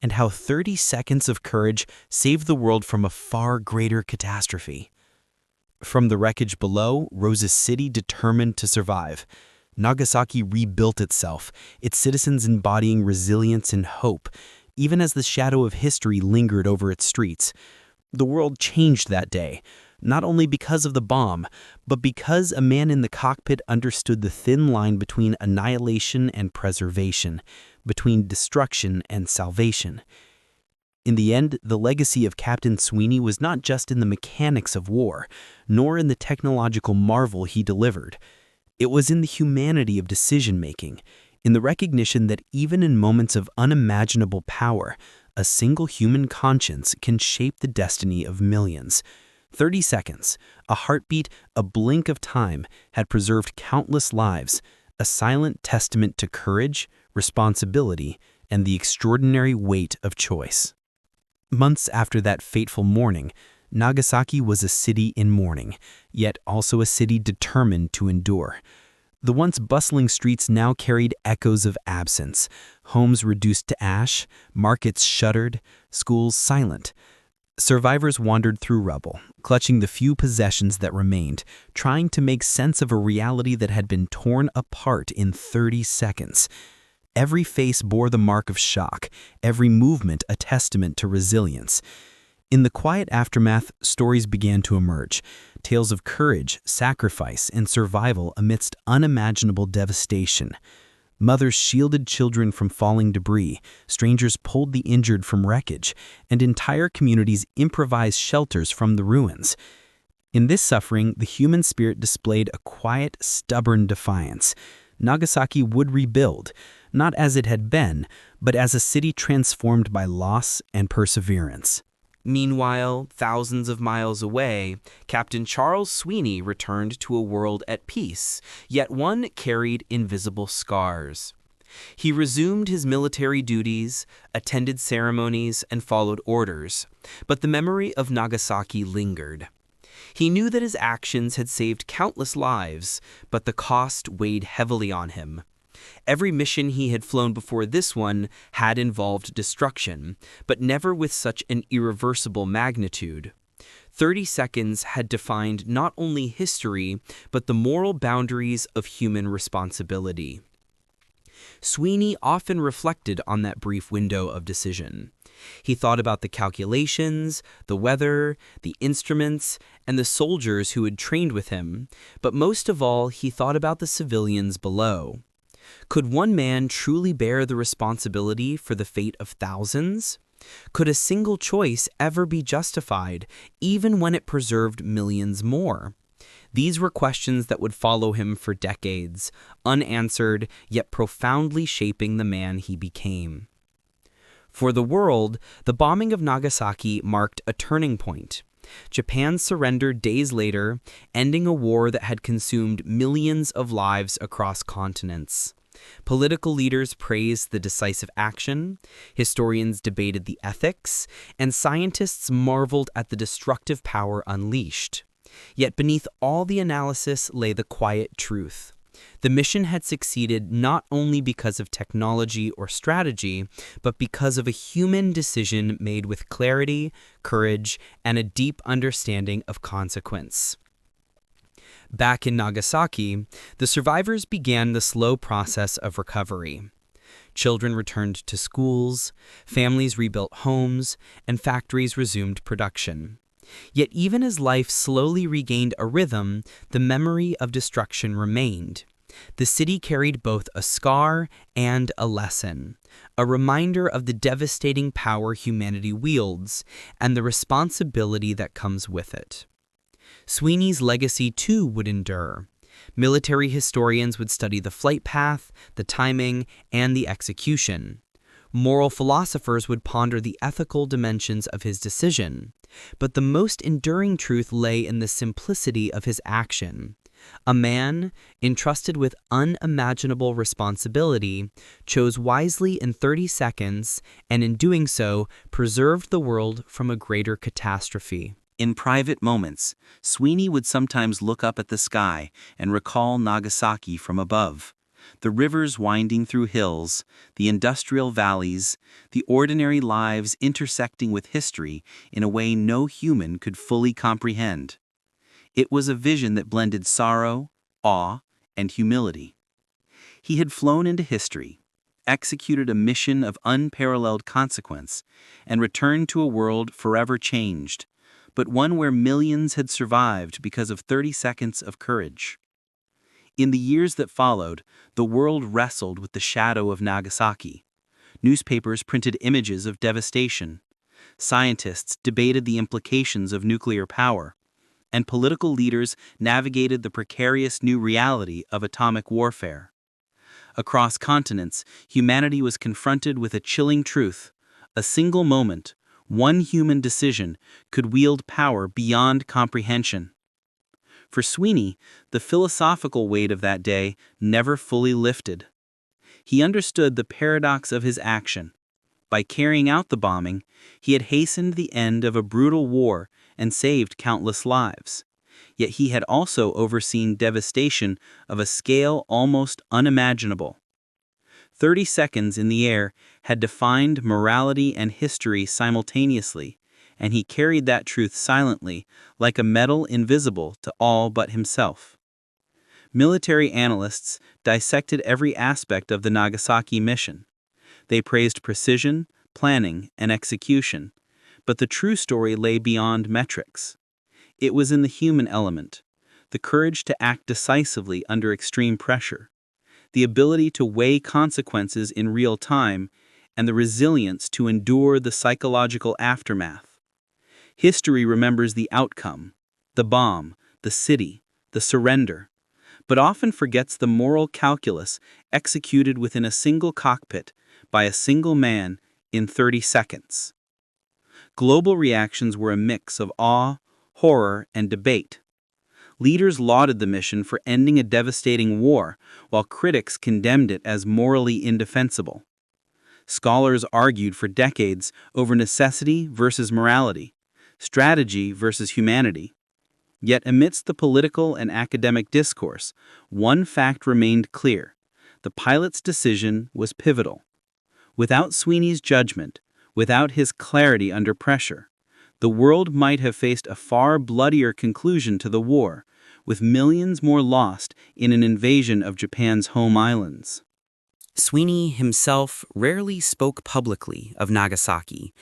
and how 30 seconds of courage saved the world from a far greater catastrophe. From the wreckage below rose a city determined to survive. Nagasaki rebuilt itself, its citizens embodying resilience and hope, even as the shadow of history lingered over its streets. The world changed that day, not only because of the bomb, but because a man in the cockpit understood the thin line between annihilation and preservation, between destruction and salvation. In the end, the legacy of Captain Sweeney was not just in the mechanics of war, nor in the technological marvel he delivered. It was in the humanity of decision-making, in the recognition that even in moments of unimaginable power, a single human conscience can shape the destiny of millions. 30 seconds, a heartbeat, a blink of time, had preserved countless lives, a silent testament to courage, responsibility, and the extraordinary weight of choice. Months after that fateful morning, Nagasaki was a city in mourning, yet also a city determined to endure. The once bustling streets now carried echoes of absence, homes reduced to ash, markets shuttered, schools silent. Survivors wandered through rubble, clutching the few possessions that remained, trying to make sense of a reality that had been torn apart in 30 seconds. Every face bore the mark of shock, every movement a testament to resilience. In the quiet aftermath, stories began to emerge, tales of courage, sacrifice, and survival amidst unimaginable devastation. Mothers shielded children from falling debris, strangers pulled the injured from wreckage, and entire communities improvised shelters from the ruins. In this suffering, the human spirit displayed a quiet, stubborn defiance. Nagasaki would rebuild, not as it had been, but as a city transformed by loss and perseverance. Meanwhile, thousands of miles away, Captain Charles Sweeney returned to a world at peace, yet one carried invisible scars. He resumed his military duties, attended ceremonies, and followed orders, but the memory of Nagasaki lingered. He knew that his actions had saved countless lives, but the cost weighed heavily on him. Every mission he had flown before this one had involved destruction, but never with such an irreversible magnitude. 30 seconds had defined not only history, but the moral boundaries of human responsibility. Sweeney often reflected on that brief window of decision. He thought about the calculations, the weather, the instruments, and the soldiers who had trained with him, but most of all, he thought about the civilians below. Could one man truly bear the responsibility for the fate of thousands? Could a single choice ever be justified, even when it preserved millions more? These were questions that would follow him for decades, unanswered, yet profoundly shaping the man he became. For the world, the bombing of Nagasaki marked a turning point. Japan surrendered days later, ending a war that had consumed millions of lives across continents. Political leaders praised the decisive action, historians debated the ethics, and scientists marveled at the destructive power unleashed. Yet beneath all the analysis lay the quiet truth. The mission had succeeded not only because of technology or strategy, but because of a human decision made with clarity, courage, and a deep understanding of consequence. Back in Nagasaki, the survivors began the slow process of recovery. Children returned to schools, families rebuilt homes, and factories resumed production. Yet even as life slowly regained a rhythm, the memory of destruction remained. The city carried both a scar and a lesson, a reminder of the devastating power humanity wields and the responsibility that comes with it. Sweeney's legacy, too, would endure. Military historians would study the flight path, the timing, and the execution. Moral philosophers would ponder the ethical dimensions of his decision. But the most enduring truth lay in the simplicity of his action. A man, entrusted with unimaginable responsibility, chose wisely in 30 seconds, and in doing so, preserved the world from a greater catastrophe. In private moments, Sweeney would sometimes look up at the sky and recall Nagasaki from above. The rivers winding through hills, the industrial valleys, the ordinary lives intersecting with history in a way no human could fully comprehend. It was a vision that blended sorrow, awe, and humility. He had flown into history, executed a mission of unparalleled consequence, and returned to a world forever changed, but one where millions had survived because of 30 seconds of courage. In the years that followed, the world wrestled with the shadow of Nagasaki. Newspapers printed images of devastation. Scientists debated the implications of nuclear power. And political leaders navigated the precarious new reality of atomic warfare. Across continents, humanity was confronted with a chilling truth. A single moment, one human decision, could wield power beyond comprehension. For Sweeney, the philosophical weight of that day never fully lifted. He understood the paradox of his action. By carrying out the bombing, he had hastened the end of a brutal war and saved countless lives. Yet he had also overseen devastation of a scale almost unimaginable. 30 seconds in the air had defined morality and history simultaneously, and he carried that truth silently, like a metal invisible to all but himself. Military analysts dissected every aspect of the Nagasaki mission. They praised precision, planning, and execution, but the true story lay beyond metrics. It was in the human element, the courage to act decisively under extreme pressure, the ability to weigh consequences in real time, and the resilience to endure the psychological aftermath. History remembers the outcome, the bomb, the city, the surrender, but often forgets the moral calculus executed within a single cockpit by a single man in 30 seconds. Global reactions were a mix of awe, horror, and debate. Leaders lauded the mission for ending a devastating war, while critics condemned it as morally indefensible. Scholars argued for decades over necessity versus morality, strategy versus humanity. Yet amidst the political and academic discourse, one fact remained clear: the pilot's decision was pivotal. Without Sweeney's judgment, without his clarity under pressure, the world might have faced a far bloodier conclusion to the war, with millions more lost in an invasion of Japan's home islands. Sweeney himself rarely spoke publicly of Nagasaki.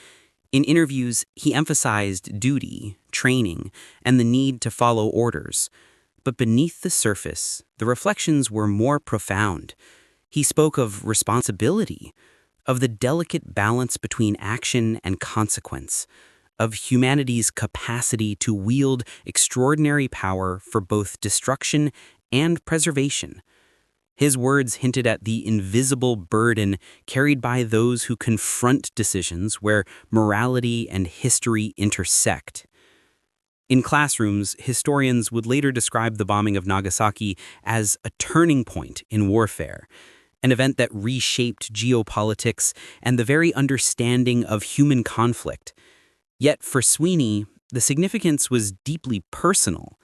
In interviews, he emphasized duty, training, and the need to follow orders. But beneath the surface, the reflections were more profound. He spoke of responsibility, of the delicate balance between action and consequence, of humanity's capacity to wield extraordinary power for both destruction and preservation. His words hinted at the invisible burden carried by those who confront decisions where morality and history intersect. In classrooms, historians would later describe the bombing of Nagasaki as a turning point in warfare, an event that reshaped geopolitics and the very understanding of human conflict. Yet for Sweeney, the significance was deeply personal.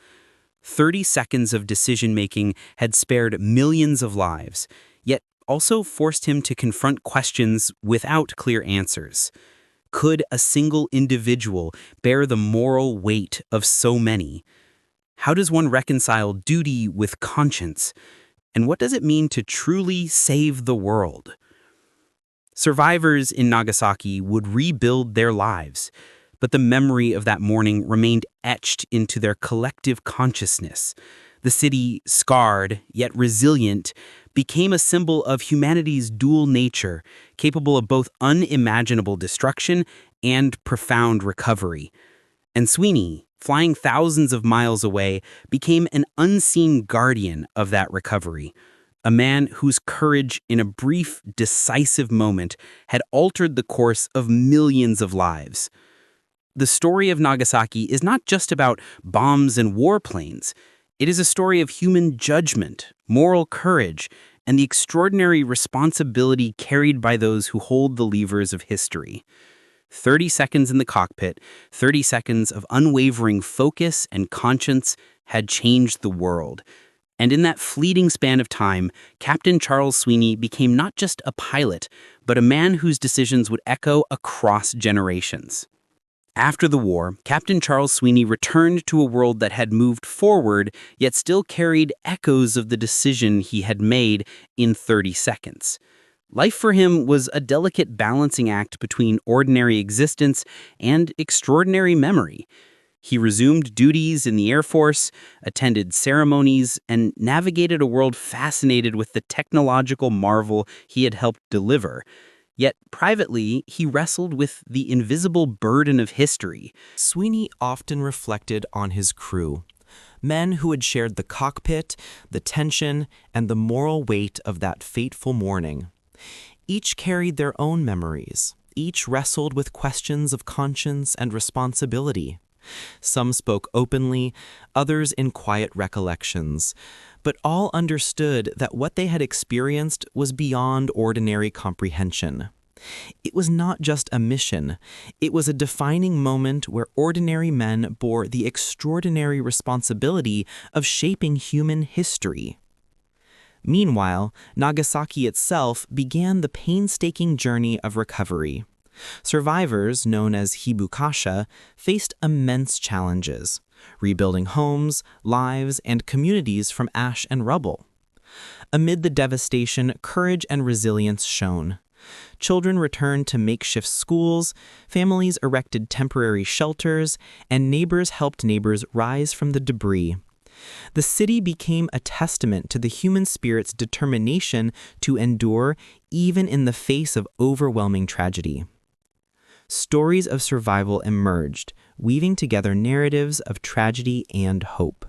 30 seconds of decision-making had spared millions of lives, yet also forced him to confront questions without clear answers. Could a single individual bear the moral weight of so many? How does one reconcile duty with conscience? And what does it mean to truly save the world? Survivors in Nagasaki would rebuild their lives, but the memory of that morning remained etched into their collective consciousness. The city, scarred yet resilient, became a symbol of humanity's dual nature, capable of both unimaginable destruction and profound recovery. And Sweeney, flying thousands of miles away, became an unseen guardian of that recovery, a man whose courage in a brief, decisive moment had altered the course of millions of lives. The story of Nagasaki is not just about bombs and warplanes. It is a story of human judgment, moral courage, and the extraordinary responsibility carried by those who hold the levers of history. 30 seconds in the cockpit, 30 seconds of unwavering focus and conscience had changed the world. And in that fleeting span of time, Captain Charles Sweeney became not just a pilot, but a man whose decisions would echo across generations. After the war, Captain Charles Sweeney returned to a world that had moved forward, yet still carried echoes of the decision he had made in 30 seconds. Life for him was a delicate balancing act between ordinary existence and extraordinary memory. He resumed duties in the Air Force, attended ceremonies, and navigated a world fascinated with the technological marvel he had helped deliver. Yet, privately, he wrestled with the invisible burden of history. Sweeney often reflected on his crew, men who had shared the cockpit, the tension, and the moral weight of that fateful morning. Each carried their own memories. Each wrestled with questions of conscience and responsibility. Some spoke openly, others in quiet recollections, but all understood that what they had experienced was beyond ordinary comprehension. It was not just a mission, it was a defining moment where ordinary men bore the extraordinary responsibility of shaping human history. Meanwhile, Nagasaki itself began the painstaking journey of recovery. Survivors, known as hibukasha, faced immense challenges, rebuilding homes, lives, and communities from ash and rubble. Amid the devastation, courage and resilience shone. Children returned to makeshift schools, families erected temporary shelters, and neighbors helped neighbors rise from the debris. The city became a testament to the human spirit's determination to endure even in the face of overwhelming tragedy. Stories of survival emerged, weaving together narratives of tragedy and hope.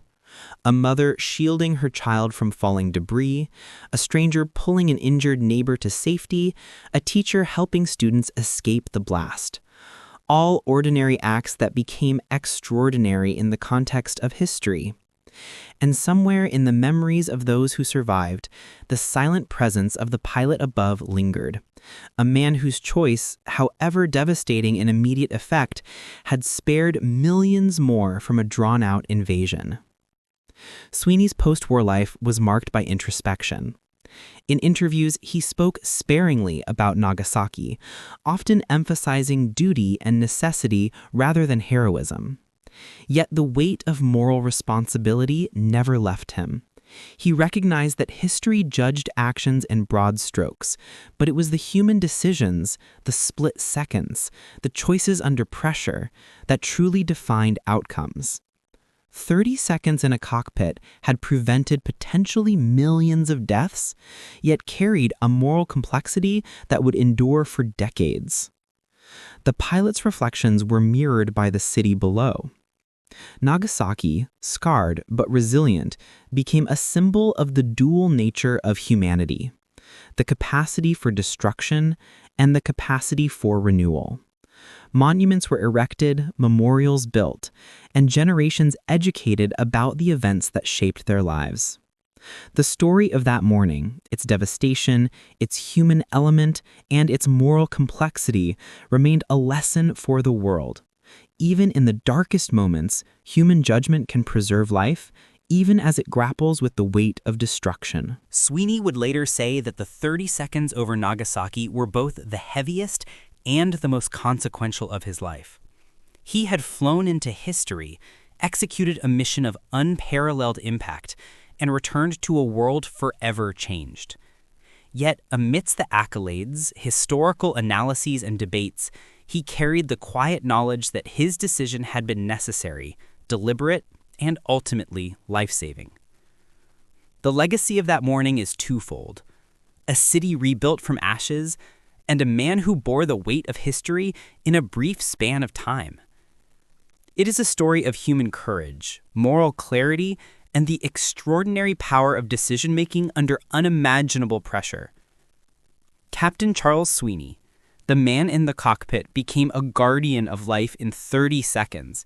A mother shielding her child from falling debris, a stranger pulling an injured neighbor to safety, a teacher helping students escape the blast. All ordinary acts that became extraordinary in the context of history. And somewhere in the memories of those who survived, the silent presence of the pilot above lingered. A man whose choice, however devastating in immediate effect, had spared millions more from a drawn-out invasion. Sweeney's post-war life was marked by introspection. In interviews, he spoke sparingly about Nagasaki, often emphasizing duty and necessity rather than heroism. Yet the weight of moral responsibility never left him. He recognized that history judged actions in broad strokes, but it was the human decisions, the split seconds, the choices under pressure, that truly defined outcomes. 30 seconds in a cockpit had prevented potentially millions of deaths, yet carried a moral complexity that would endure for decades. The pilot's reflections were mirrored by the city below. Nagasaki, scarred but resilient, became a symbol of the dual nature of humanity, the capacity for destruction and the capacity for renewal. Monuments were erected, memorials built, and generations educated about the events that shaped their lives. The story of that morning, its devastation, its human element, and its moral complexity remained a lesson for the world. Even in the darkest moments, human judgment can preserve life, even as it grapples with the weight of destruction. Sweeney would later say that the 30 seconds over Nagasaki were both the heaviest and the most consequential of his life. He had flown into history, executed a mission of unparalleled impact, and returned to a world forever changed. Yet, amidst the accolades, historical analyses, and debates, he carried the quiet knowledge that his decision had been necessary, deliberate, and ultimately life-saving. The legacy of that morning is twofold: a city rebuilt from ashes, and a man who bore the weight of history in a brief span of time. It is a story of human courage, moral clarity, and the extraordinary power of decision-making under unimaginable pressure. Captain Charles Sweeney, the man in the cockpit, became a guardian of life in 30 seconds,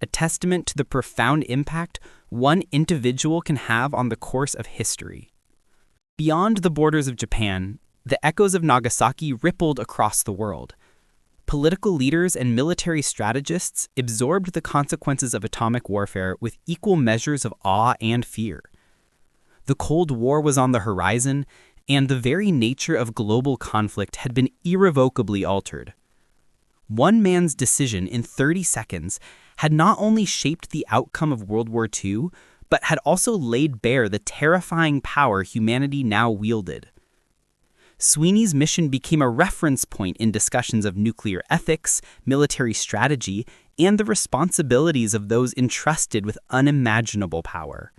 a testament to the profound impact one individual can have on the course of history. Beyond the borders of Japan, the echoes of Nagasaki rippled across the world. Political leaders and military strategists absorbed the consequences of atomic warfare with equal measures of awe and fear. The Cold War was on the horizon, and the very nature of global conflict had been irrevocably altered. One man's decision in 30 seconds had not only shaped the outcome of World War II, but had also laid bare the terrifying power humanity now wielded. Sweeney's mission became a reference point in discussions of nuclear ethics, military strategy, and the responsibilities of those entrusted with unimaginable power.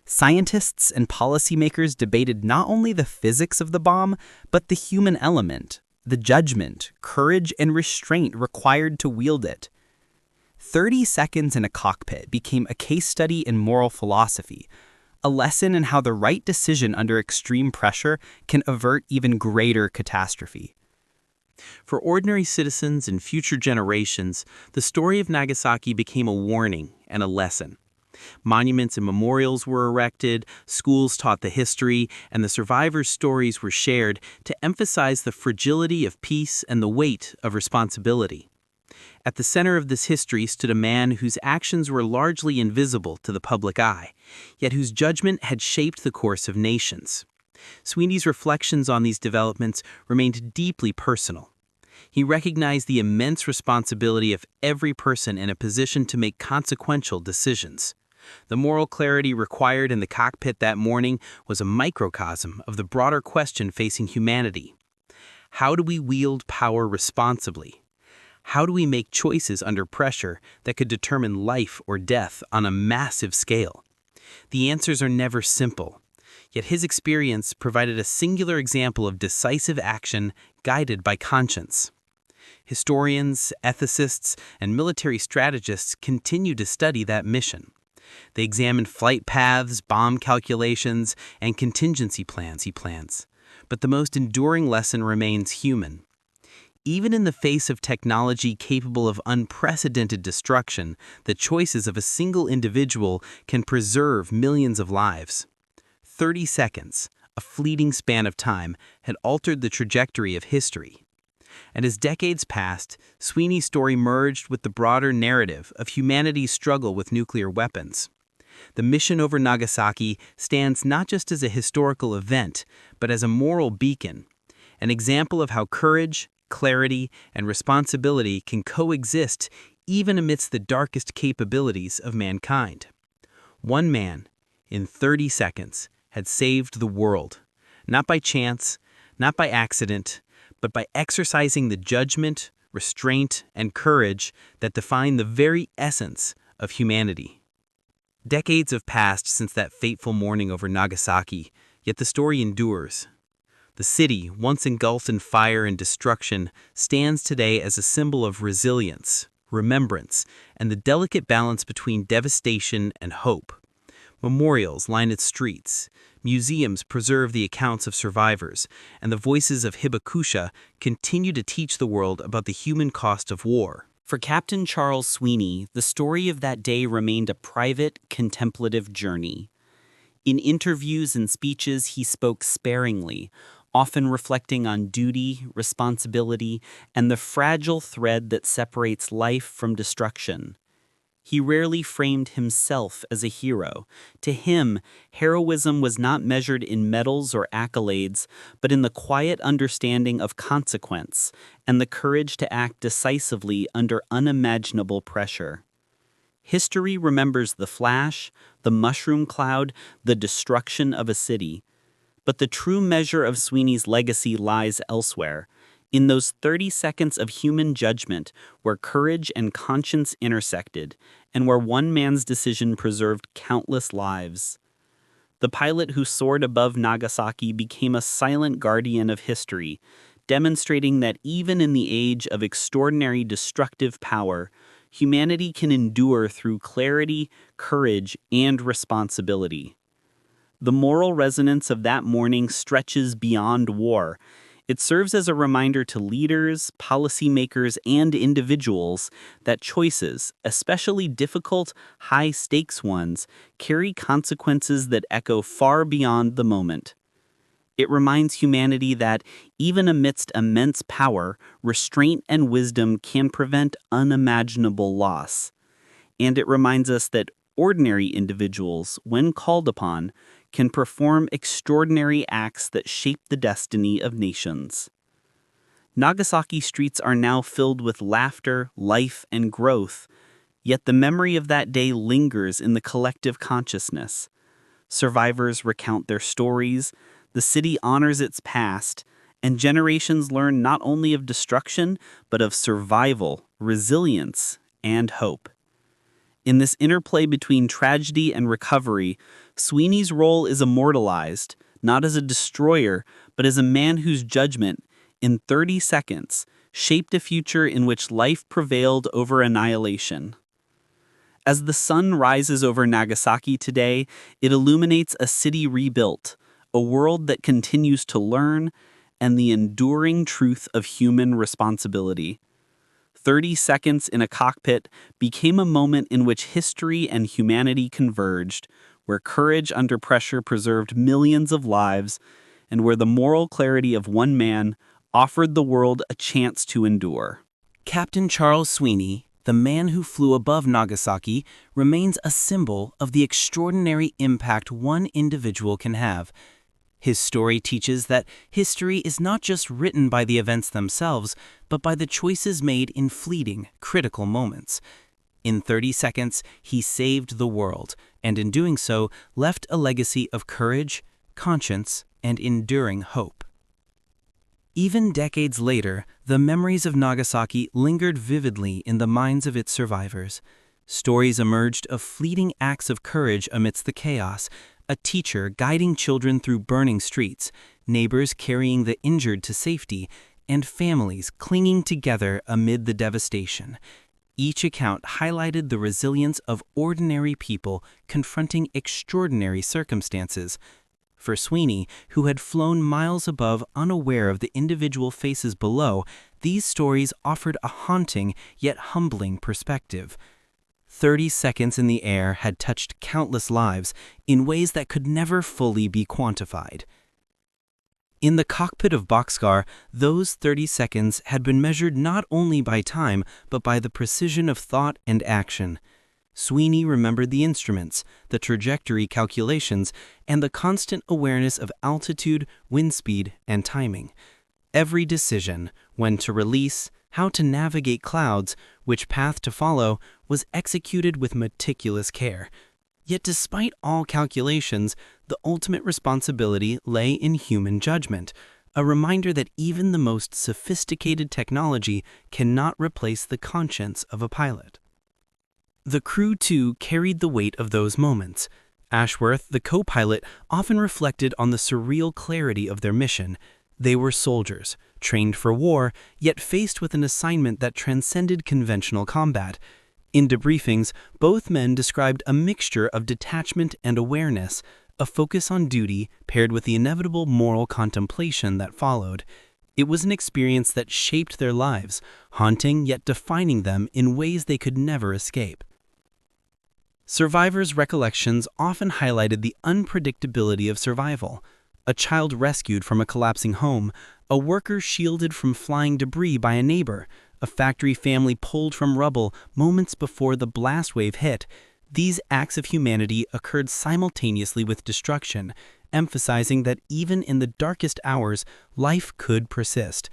Scientists and policymakers debated not only the physics of the bomb, but the human element, the judgment, courage, and restraint required to wield it. 30 seconds in a cockpit became a case study in moral philosophy, a lesson in how the right decision under extreme pressure can avert even greater catastrophe. For ordinary citizens and future generations, the story of Nagasaki became a warning and a lesson. Monuments and memorials were erected, schools taught the history, and the survivors' stories were shared to emphasize the fragility of peace and the weight of responsibility. At the center of this history stood a man whose actions were largely invisible to the public eye, yet whose judgment had shaped the course of nations. Sweeney's reflections on these developments remained deeply personal. He recognized the immense responsibility of every person in a position to make consequential decisions. The moral clarity required in the cockpit that morning was a microcosm of the broader question facing humanity. How do we wield power responsibly? How do we make choices under pressure that could determine life or death on a massive scale? The answers are never simple, yet his experience provided a singular example of decisive action guided by conscience. Historians, ethicists, and military strategists continue to study that mission. They examine flight paths, bomb calculations, and contingency plans he plans. But the most enduring lesson remains human. Even in the face of technology capable of unprecedented destruction, the choices of a single individual can preserve millions of lives. 30 seconds, a fleeting span of time, had altered the trajectory of history. And as decades passed, Sweeney's story merged with the broader narrative of humanity's struggle with nuclear weapons. The mission over Nagasaki stands not just as a historical event, but as a moral beacon, an example of how courage, clarity, and responsibility can coexist even amidst the darkest capabilities of mankind. One man, in 30 seconds, had saved the world, not by chance, not by accident, but by exercising the judgment, restraint, and courage that define the very essence of humanity. Decades have passed since that fateful morning over Nagasaki, yet the story endures. The city, once engulfed in fire and destruction, stands today as a symbol of resilience, remembrance, and the delicate balance between devastation and hope. Memorials line its streets, museums preserve the accounts of survivors, and the voices of Hibakusha continue to teach the world about the human cost of war. For Captain Charles Sweeney, the story of that day remained a private, contemplative journey. In interviews and speeches, he spoke sparingly, often reflecting on duty, responsibility, and the fragile thread that separates life from destruction. He rarely framed himself as a hero. To him, heroism was not measured in medals or accolades, but in the quiet understanding of consequence and the courage to act decisively under unimaginable pressure. History remembers the flash, the mushroom cloud, the destruction of a city. But the true measure of Sweeney's legacy lies elsewhere, in those 30 seconds of human judgment where courage and conscience intersected, and where one man's decision preserved countless lives. The pilot who soared above Nagasaki became a silent guardian of history, demonstrating that even in the age of extraordinary destructive power, humanity can endure through clarity, courage, and responsibility. The moral resonance of that morning stretches beyond war. It serves as a reminder to leaders, policymakers, and individuals that choices, especially difficult, high-stakes ones, carry consequences that echo far beyond the moment. It reminds humanity that, even amidst immense power, restraint and wisdom can prevent unimaginable loss. And it reminds us that ordinary individuals, when called upon, can perform extraordinary acts that shape the destiny of nations. Nagasaki streets are now filled with laughter, life, and growth, yet the memory of that day lingers in the collective consciousness. Survivors recount their stories, the city honors its past, and generations learn not only of destruction, but of survival, resilience, and hope. In this interplay between tragedy and recovery, Sweeney's role is immortalized, not as a destroyer, but as a man whose judgment, in 30 seconds, shaped a future in which life prevailed over annihilation. As the sun rises over Nagasaki today, it illuminates a city rebuilt, a world that continues to learn, and the enduring truth of human responsibility. 30 seconds in a cockpit became a moment in which history and humanity converged, where courage under pressure preserved millions of lives, and where the moral clarity of one man offered the world a chance to endure. Captain Charles Sweeney, the man who flew above Nagasaki, remains a symbol of the extraordinary impact one individual can have. His story teaches that history is not just written by the events themselves, but by the choices made in fleeting, critical moments. In 30 seconds, he saved the world, and in doing so, left a legacy of courage, conscience, and enduring hope. Even decades later, the memories of Nagasaki lingered vividly in the minds of its survivors. Stories emerged of fleeting acts of courage amidst the chaos, a teacher guiding children through burning streets, neighbors carrying the injured to safety, and families clinging together amid the devastation. Each account highlighted the resilience of ordinary people confronting extraordinary circumstances. For Sweeney, who had flown miles above unaware of the individual faces below, these stories offered a haunting yet humbling perspective. 30 seconds in the air had touched countless lives in ways that could never fully be quantified. In the cockpit of Boxcar, those 30 seconds had been measured not only by time, but by the precision of thought and action. Sweeney remembered the instruments, the trajectory calculations, and the constant awareness of altitude, wind speed, and timing. Every decision, when to release, how to navigate clouds, which path to follow, was executed with meticulous care. Yet despite all calculations, the ultimate responsibility lay in human judgment, a reminder that even the most sophisticated technology cannot replace the conscience of a pilot. The crew, too, carried the weight of those moments. Ashworth, the co-pilot, often reflected on the surreal clarity of their mission. They were soldiers, trained for war, yet faced with an assignment that transcended conventional combat. In debriefings, both men described a mixture of detachment and awareness, a focus on duty paired with the inevitable moral contemplation that followed. It was an experience that shaped their lives, haunting yet defining them in ways they could never escape. Survivors' recollections often highlighted the unpredictability of survival. A child rescued from a collapsing home, a worker shielded from flying debris by a neighbor, a factory family pulled from rubble moments before the blast wave hit. These acts of humanity occurred simultaneously with destruction, emphasizing that even in the darkest hours, life could persist.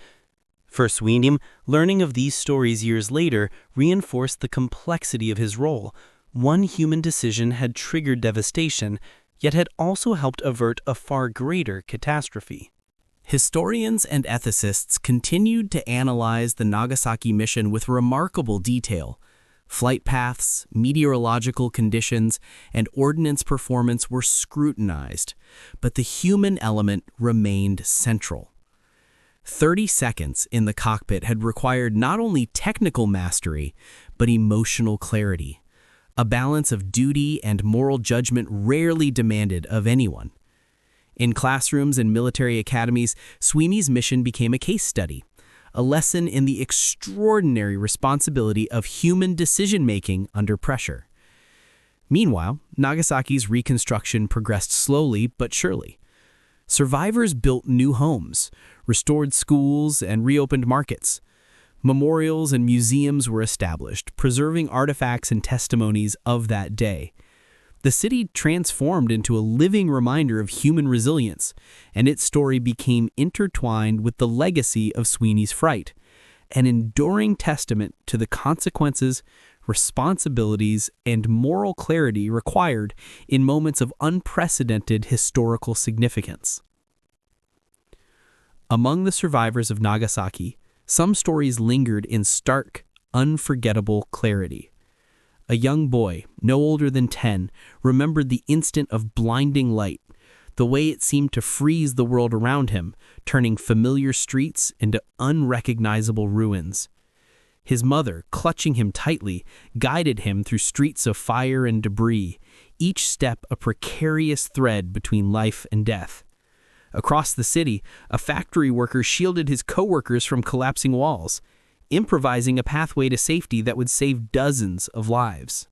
For Sweeney, learning of these stories years later reinforced the complexity of his role. One human decision had triggered devastation, yet had also helped avert a far greater catastrophe. Historians and ethicists continued to analyze the Nagasaki mission with remarkable detail. Flight paths, meteorological conditions, and ordnance performance were scrutinized, but the human element remained central. 30 seconds in the cockpit had required not only technical mastery, but emotional clarity, a balance of duty and moral judgment rarely demanded of anyone. In classrooms and military academies, Sweeney's mission became a case study, a lesson in the extraordinary responsibility of human decision-making under pressure. Meanwhile, Nagasaki's reconstruction progressed slowly but surely. Survivors built new homes, restored schools, and reopened markets. Memorials and museums were established, preserving artifacts and testimonies of that day. The city transformed into a living reminder of human resilience, and its story became intertwined with the legacy of Sweeney's fright, an enduring testament to the consequences, responsibilities, and moral clarity required in moments of unprecedented historical significance. Among the survivors of Nagasaki, some stories lingered in stark, unforgettable clarity. A young boy, no older than 10, remembered the instant of blinding light, the way it seemed to freeze the world around him, turning familiar streets into unrecognizable ruins. His mother, clutching him tightly, guided him through streets of fire and debris, each step a precarious thread between life and death. Across the city, a factory worker shielded his co-workers from collapsing walls, improvising a pathway to safety that would save dozens of lives.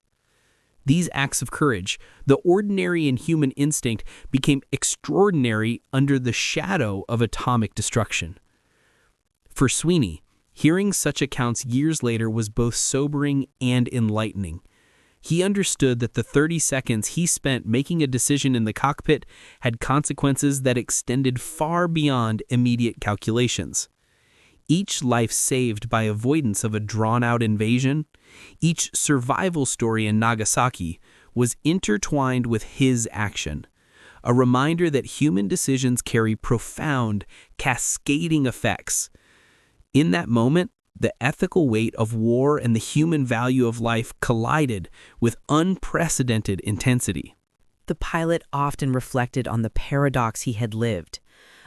These acts of courage, the ordinary in human instinct, became extraordinary under the shadow of atomic destruction. For Sweeney, hearing such accounts years later was both sobering and enlightening. He understood that the 30 seconds he spent making a decision in the cockpit had consequences that extended far beyond immediate calculations. Each life saved by avoidance of a drawn-out invasion, each survival story in Nagasaki was intertwined with his action, a reminder that human decisions carry profound, cascading effects. In that moment, the ethical weight of war and the human value of life collided with unprecedented intensity. The pilot often reflected on the paradox he had lived.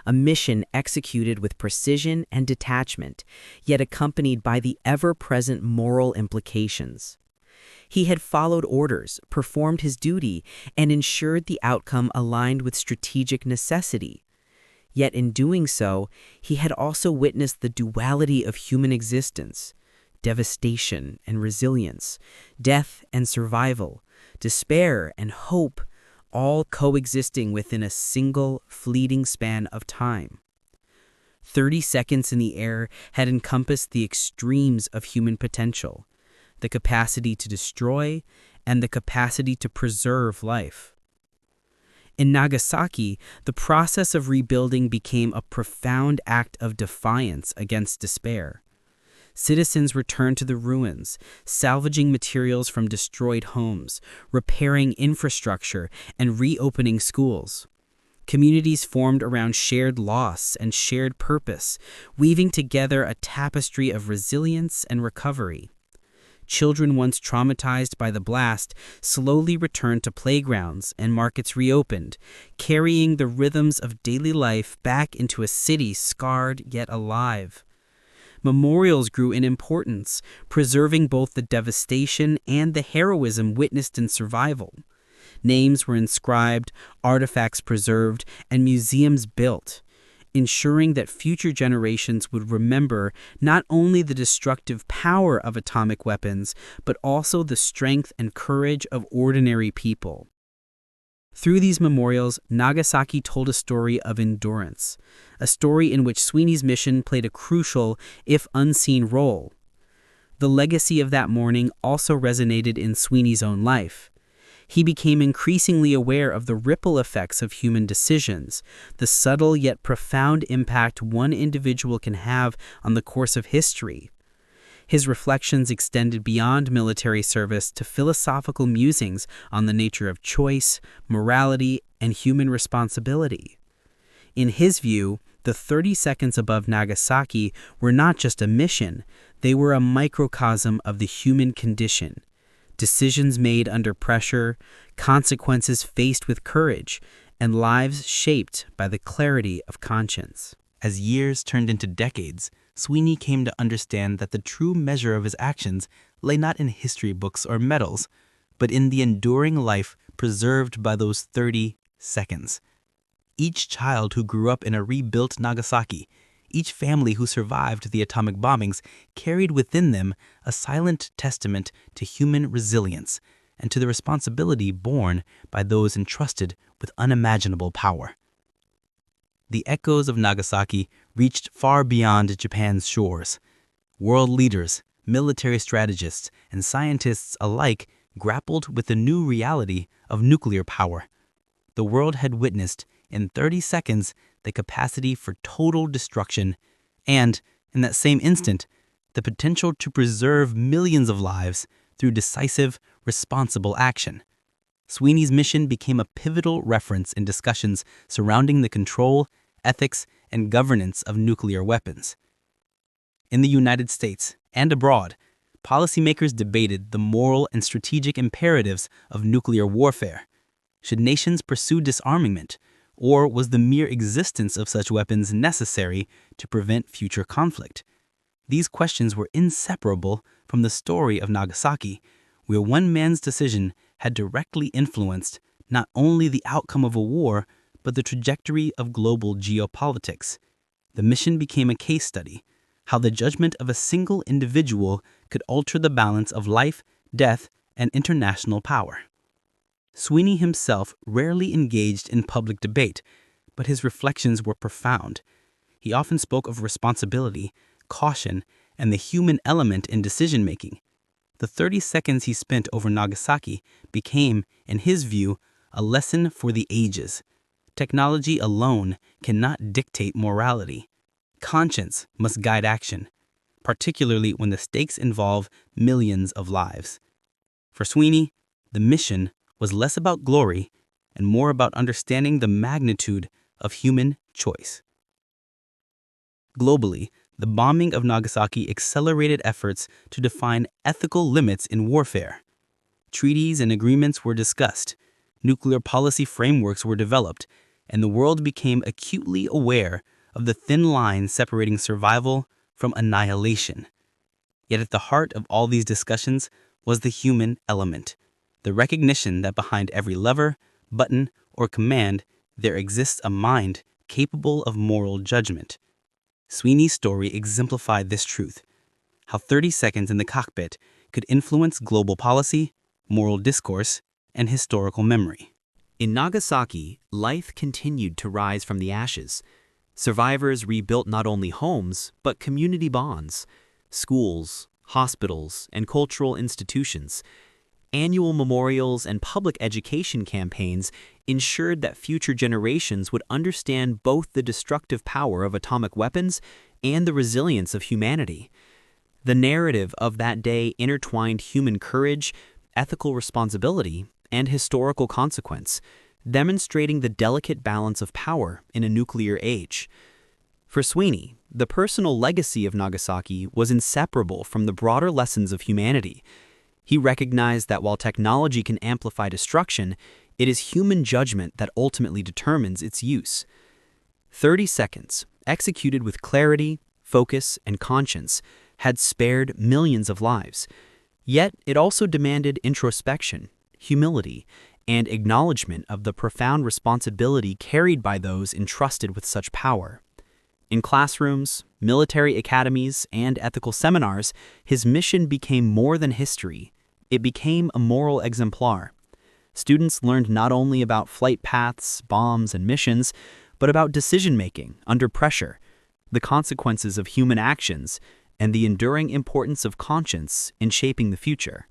a mission executed with precision and detachment, yet accompanied by the ever-present moral implications. He had followed orders, performed his duty, and ensured the outcome aligned with strategic necessity. Yet in doing so, he had also witnessed the duality of human existence: devastation and resilience, death and survival, despair and hope, all coexisting within a single, fleeting span of time. 30 seconds in the air had encompassed the extremes of human potential: the capacity to destroy and the capacity to preserve life. In Nagasaki, the process of rebuilding became a profound act of defiance against despair. Citizens returned to the ruins, salvaging materials from destroyed homes, repairing infrastructure, and reopening schools. Communities formed around shared loss and shared purpose, weaving together a tapestry of resilience and recovery. Children once traumatized by the blast slowly returned to playgrounds and markets reopened, carrying the rhythms of daily life back into a city scarred yet alive. Memorials grew in importance, preserving both the devastation and the heroism witnessed in survival. Names were inscribed, artifacts preserved, and museums built, ensuring that future generations would remember not only the destructive power of atomic weapons, but also the strength and courage of ordinary people. Through these memorials, Nagasaki told a story of endurance, a story in which Sweeney's mission played a crucial, if unseen, role. The legacy of that morning also resonated in Sweeney's own life. He became increasingly aware of the ripple effects of human decisions, the subtle yet profound impact one individual can have on the course of history. His reflections extended beyond military service to philosophical musings on the nature of choice, morality, and human responsibility. In his view, the 30 seconds above Nagasaki were not just a mission, they were a microcosm of the human condition. Decisions made under pressure, consequences faced with courage, and lives shaped by the clarity of conscience. As years turned into decades, Sweeney came to understand that the true measure of his actions lay not in history books or medals, but in the enduring life preserved by those 30 seconds. Each child who grew up in a rebuilt Nagasaki, each family who survived the atomic bombings, carried within them a silent testament to human resilience and to the responsibility borne by those entrusted with unimaginable power. The echoes of Nagasaki reached far beyond Japan's shores. World leaders, military strategists, and scientists alike grappled with the new reality of nuclear power. The world had witnessed, in 30 seconds, the capacity for total destruction and, in that same instant, the potential to preserve millions of lives through decisive, responsible action. Sweeney's mission became a pivotal reference in discussions surrounding the control, ethics, and governance of nuclear weapons. In the United States and abroad, policymakers debated the moral and strategic imperatives of nuclear warfare. Should nations pursue disarmament, or was the mere existence of such weapons necessary to prevent future conflict? These questions were inseparable from the story of Nagasaki, where one man's decision had directly influenced not only the outcome of a war, but the trajectory of global geopolitics. The mission became a case study, how the judgment of a single individual could alter the balance of life, death, and international power. Sweeney himself rarely engaged in public debate, but his reflections were profound. He often spoke of responsibility, caution, and the human element in decision-making. The 30 seconds he spent over Nagasaki became, in his view, a lesson for the ages. Technology alone cannot dictate morality. Conscience must guide action, particularly when the stakes involve millions of lives. For Sweeney, the mission was less about glory and more about understanding the magnitude of human choice. Globally, the bombing of Nagasaki accelerated efforts to define ethical limits in warfare. Treaties and agreements were discussed, nuclear policy frameworks were developed, and the world became acutely aware of the thin line separating survival from annihilation. Yet at the heart of all these discussions was the human element, the recognition that behind every lever, button, or command there exists a mind capable of moral judgment. Sweeney's story exemplified this truth, how 30 seconds in the cockpit could influence global policy, moral discourse, and historical memory. In Nagasaki, life continued to rise from the ashes. Survivors rebuilt not only homes, but community bonds, schools, hospitals, and cultural institutions. Annual memorials and public education campaigns ensured that future generations would understand both the destructive power of atomic weapons and the resilience of humanity. The narrative of that day intertwined human courage, ethical responsibility, and historical consequence, demonstrating the delicate balance of power in a nuclear age. For Sweeney, the personal legacy of Nagasaki was inseparable from the broader lessons of humanity. He recognized that while technology can amplify destruction, it is human judgment that ultimately determines its use. 30 seconds, executed with clarity, focus, and conscience, had spared millions of lives. Yet it also demanded introspection, humility, and acknowledgement of the profound responsibility carried by those entrusted with such power. In classrooms, military academies, and ethical seminars, his mission became more than history. It became a moral exemplar. Students learned not only about flight paths, bombs, and missions, but about decision-making under pressure, the consequences of human actions, and the enduring importance of conscience in shaping the future.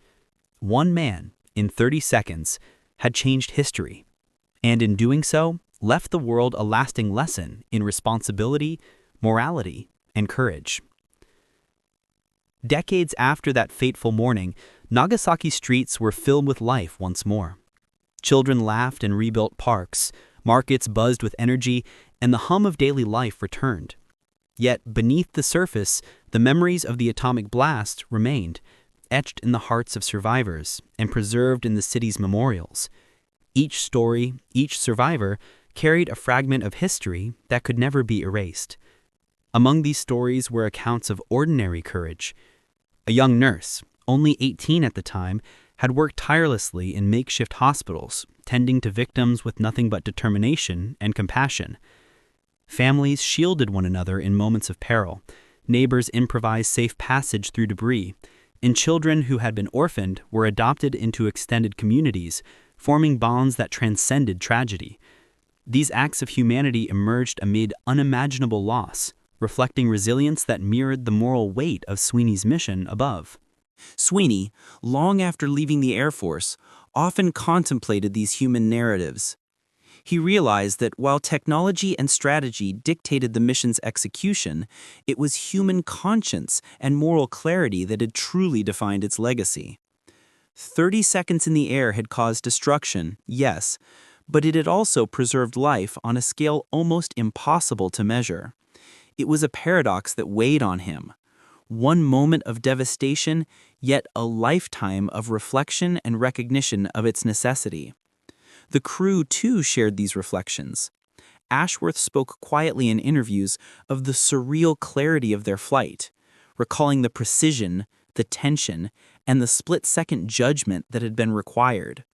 One man, in 30 seconds, had changed history, and in doing so, left the world a lasting lesson in responsibility, morality, and courage. Decades after that fateful morning, Nagasaki streets were filled with life once more. Children laughed and rebuilt parks, markets buzzed with energy, and the hum of daily life returned. Yet beneath the surface, the memories of the atomic blast remained, etched in the hearts of survivors and preserved in the city's memorials. Each story, each survivor, carried a fragment of history that could never be erased. Among these stories were accounts of ordinary courage. A young nurse, only 18 at the time, had worked tirelessly in makeshift hospitals, tending to victims with nothing but determination and compassion. Families shielded one another in moments of peril, neighbors improvised safe passage through debris, and children who had been orphaned were adopted into extended communities, forming bonds that transcended tragedy. These acts of humanity emerged amid unimaginable loss, reflecting resilience that mirrored the moral weight of Sweeney's mission above. Sweeney, long after leaving the Air Force, often contemplated these human narratives. He realized that while technology and strategy dictated the mission's execution, it was human conscience and moral clarity that had truly defined its legacy. 30 seconds in the air had caused destruction, yes, but it had also preserved life on a scale almost impossible to measure. It was a paradox that weighed on him. One moment of devastation, yet a lifetime of reflection and recognition of its necessity. The crew, too, shared these reflections. Ashworth spoke quietly in interviews of the surreal clarity of their flight, recalling the precision, the tension, and the split-second judgment that had been required.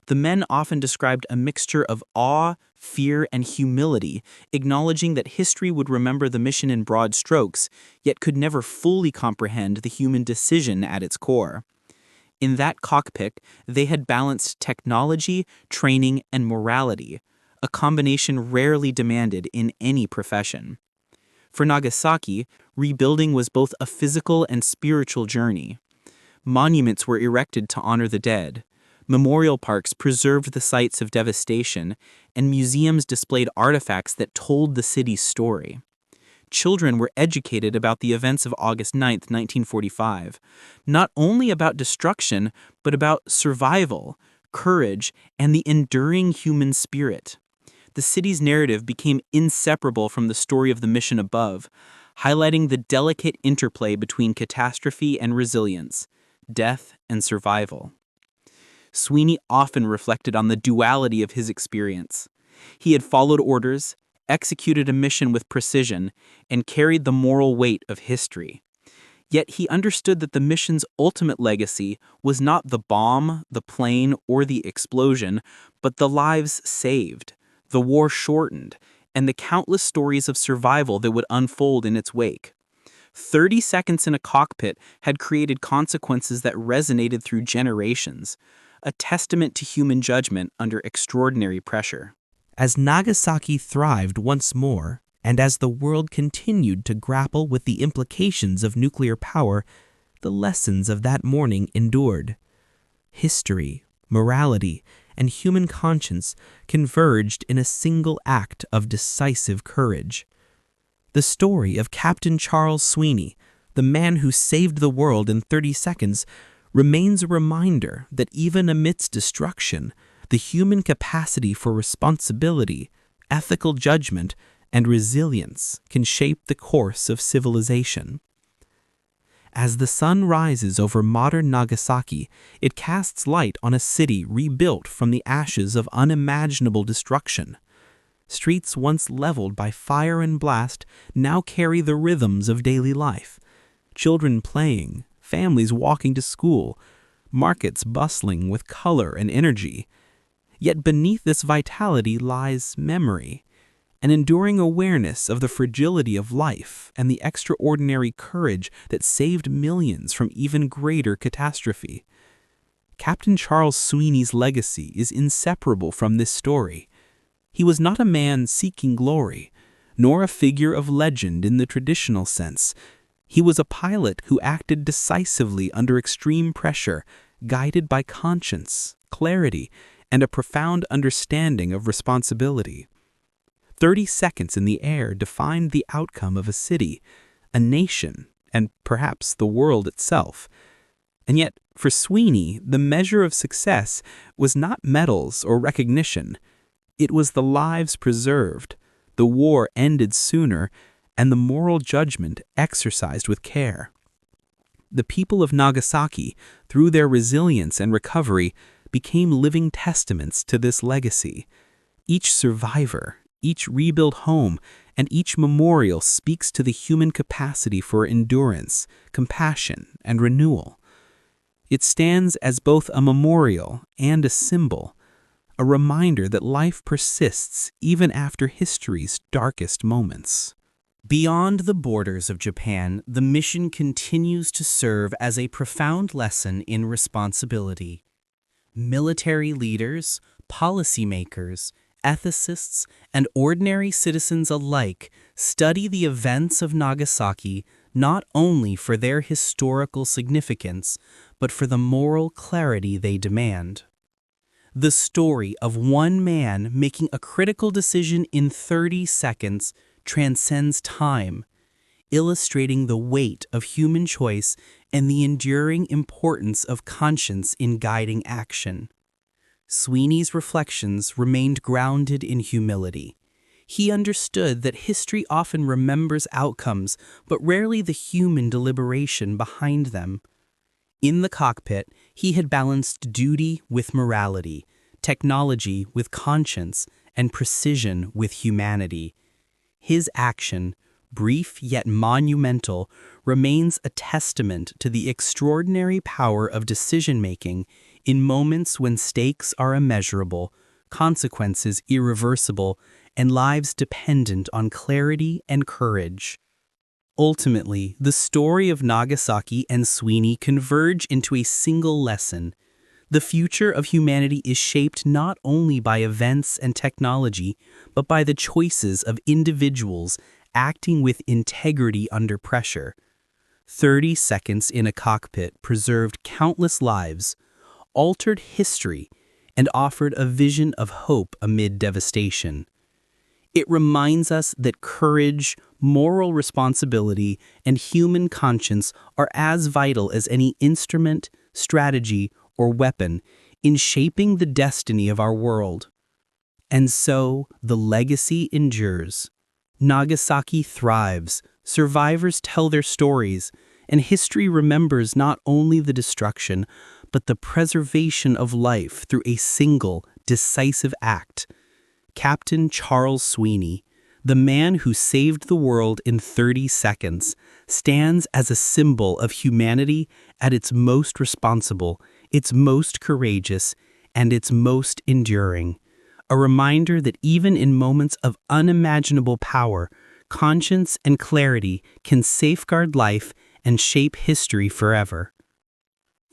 The men often described a mixture of awe, fear, and humility, acknowledging that history would remember the mission in broad strokes, yet could never fully comprehend the human decision at its core. In that cockpit, they had balanced technology, training, and morality, a combination rarely demanded in any profession. For Nagasaki, rebuilding was both a physical and spiritual journey. Monuments were erected to honor the dead. Memorial parks preserved the sites of devastation, and museums displayed artifacts that told the city's story. Children were educated about the events of August 9, 1945, not only about destruction, but about survival, courage, and the enduring human spirit. The city's narrative became inseparable from the story of the mission above, highlighting the delicate interplay between catastrophe and resilience, death and survival. Sweeney often reflected on the duality of his experience. He had followed orders, executed a mission with precision, and carried the moral weight of history. Yet he understood that the mission's ultimate legacy was not the bomb, the plane, or the explosion, but the lives saved, the war shortened, and the countless stories of survival that would unfold in its wake. 30 seconds in a cockpit had created consequences that resonated through generations, a testament to human judgment under extraordinary pressure. As Nagasaki thrived once more, and as the world continued to grapple with the implications of nuclear power, the lessons of that morning endured. History, morality, and human conscience converged in a single act of decisive courage. The story of Captain Charles Sweeney, the man who saved the world in 30 seconds, remains a reminder that even amidst destruction, the human capacity for responsibility, ethical judgment, and resilience can shape the course of civilization. As the sun rises over modern Nagasaki, it casts light on a city rebuilt from the ashes of unimaginable destruction. Streets once leveled by fire and blast now carry the rhythms of daily life. Children playing, families walking to school, markets bustling with color and energy. Yet beneath this vitality lies memory, an enduring awareness of the fragility of life and the extraordinary courage that saved millions from even greater catastrophe. Captain Charles Sweeney's legacy is inseparable from this story. He was not a man seeking glory, nor a figure of legend in the traditional sense. He was a pilot who acted decisively under extreme pressure, guided by conscience, clarity, and a profound understanding of responsibility. 30 seconds in the air defined the outcome of a city, a nation, and perhaps the world itself. And yet, for Sweeney, the measure of success was not medals or recognition. It was the lives preserved, the war ended sooner, and the moral judgment exercised with care. The people of Nagasaki, through their resilience and recovery, became living testaments to this legacy. Each survivor, each rebuilt home, and each memorial speaks to the human capacity for endurance, compassion, and renewal. It stands as both a memorial and a symbol, a reminder that life persists even after history's darkest moments. Beyond the borders of Japan, the mission continues to serve as a profound lesson in responsibility. Military leaders, policymakers, ethicists, and ordinary citizens alike study the events of Nagasaki not only for their historical significance, but for the moral clarity they demand. The story of one man making a critical decision in 30 seconds transcends time, illustrating the weight of human choice and the enduring importance of conscience in guiding action. Sweeney's reflections remained grounded in humility. He understood that history often remembers outcomes, but rarely the human deliberation behind them. In the cockpit, he had balanced duty with morality, technology with conscience, and precision with humanity. His action, brief yet monumental, remains a testament to the extraordinary power of decision-making in moments when stakes are immeasurable, consequences irreversible, and lives dependent on clarity and courage. Ultimately, the story of Nagasaki and Sweeney converge into a single lesson. The future of humanity is shaped not only by events and technology, but by the choices of individuals acting with integrity under pressure. 30 seconds in a cockpit preserved countless lives, altered history, and offered a vision of hope amid devastation. It reminds us that courage, moral responsibility, and human conscience are as vital as any instrument, strategy, or weapon in shaping the destiny of our world. And so, the legacy endures. Nagasaki thrives, survivors tell their stories, and history remembers not only the destruction, but the preservation of life through a single, decisive act. Captain Charles Sweeney, the man who saved the world in 30 seconds, stands as a symbol of humanity at its most responsible, its most courageous, and its most enduring. A reminder that even in moments of unimaginable power, conscience and clarity can safeguard life and shape history forever.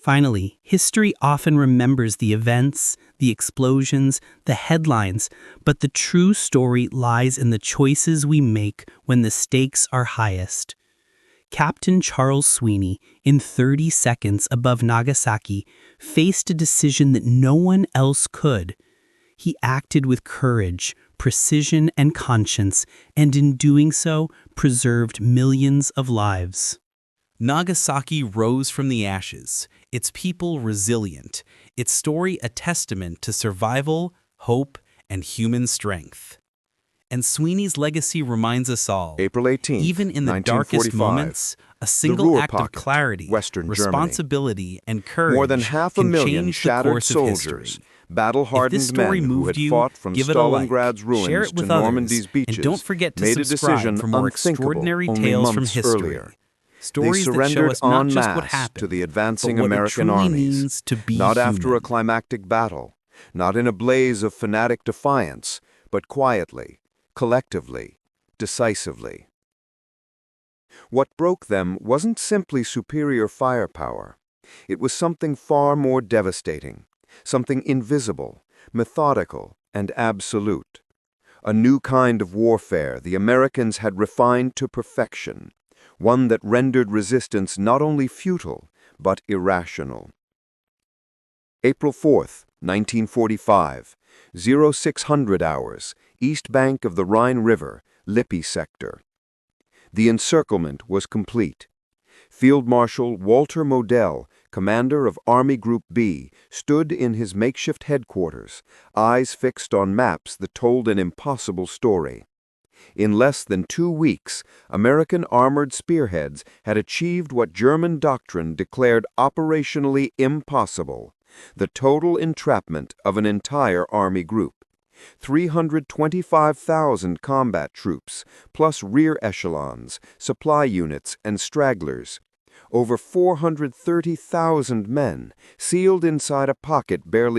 Finally, history often remembers the events, the explosions, the headlines, but the true story lies in the choices we make when the stakes are highest. Captain Charles Sweeney, in 30 seconds above Nagasaki, faced a decision that no one else could. He acted with courage, precision, and conscience, and in doing so, preserved millions of lives. Nagasaki rose from the ashes, its people resilient, its story a testament to survival, hope, and human strength. And Sweeney's legacy reminds us all, April 18, even in the darkest 1945, moments, a single Ruhr act of Pocket, clarity, Western Germany. responsibility, and courage More than half a can million change the shattered course of soldiers, history. If this battle-hardened story men who moved had you, fought from give it a like, Stalingrad's share ruins it to with others, Normandy's beaches, and don't forget to made a subscribe decision for more unthinkable extraordinary only tales from months history. earlier. They Stories that show surrendered us not en just what masse happened, to the advancing but what American it truly armies, means to be not after human. a climactic battle, not in a blaze of fanatic defiance, but quietly, collectively, decisively. What broke them wasn't simply superior firepower. It was something far more devastating, something invisible, methodical, and absolute. A new kind of warfare the Americans had refined to perfection, one that rendered resistance not only futile, but irrational. April 4th, 1945, 0600 hours, east bank of the Rhine River, Lippe sector. The encirclement was complete. Field Marshal Walter Model, commander of Army Group B, stood in his makeshift headquarters, eyes fixed on maps that told an impossible story. In less than 2 weeks, American armored spearheads had achieved what German doctrine declared operationally impossible: the total entrapment of an entire army group. 325,000 combat troops, plus rear echelons, supply units, and stragglers. Over 430,000 men, sealed inside a pocket barely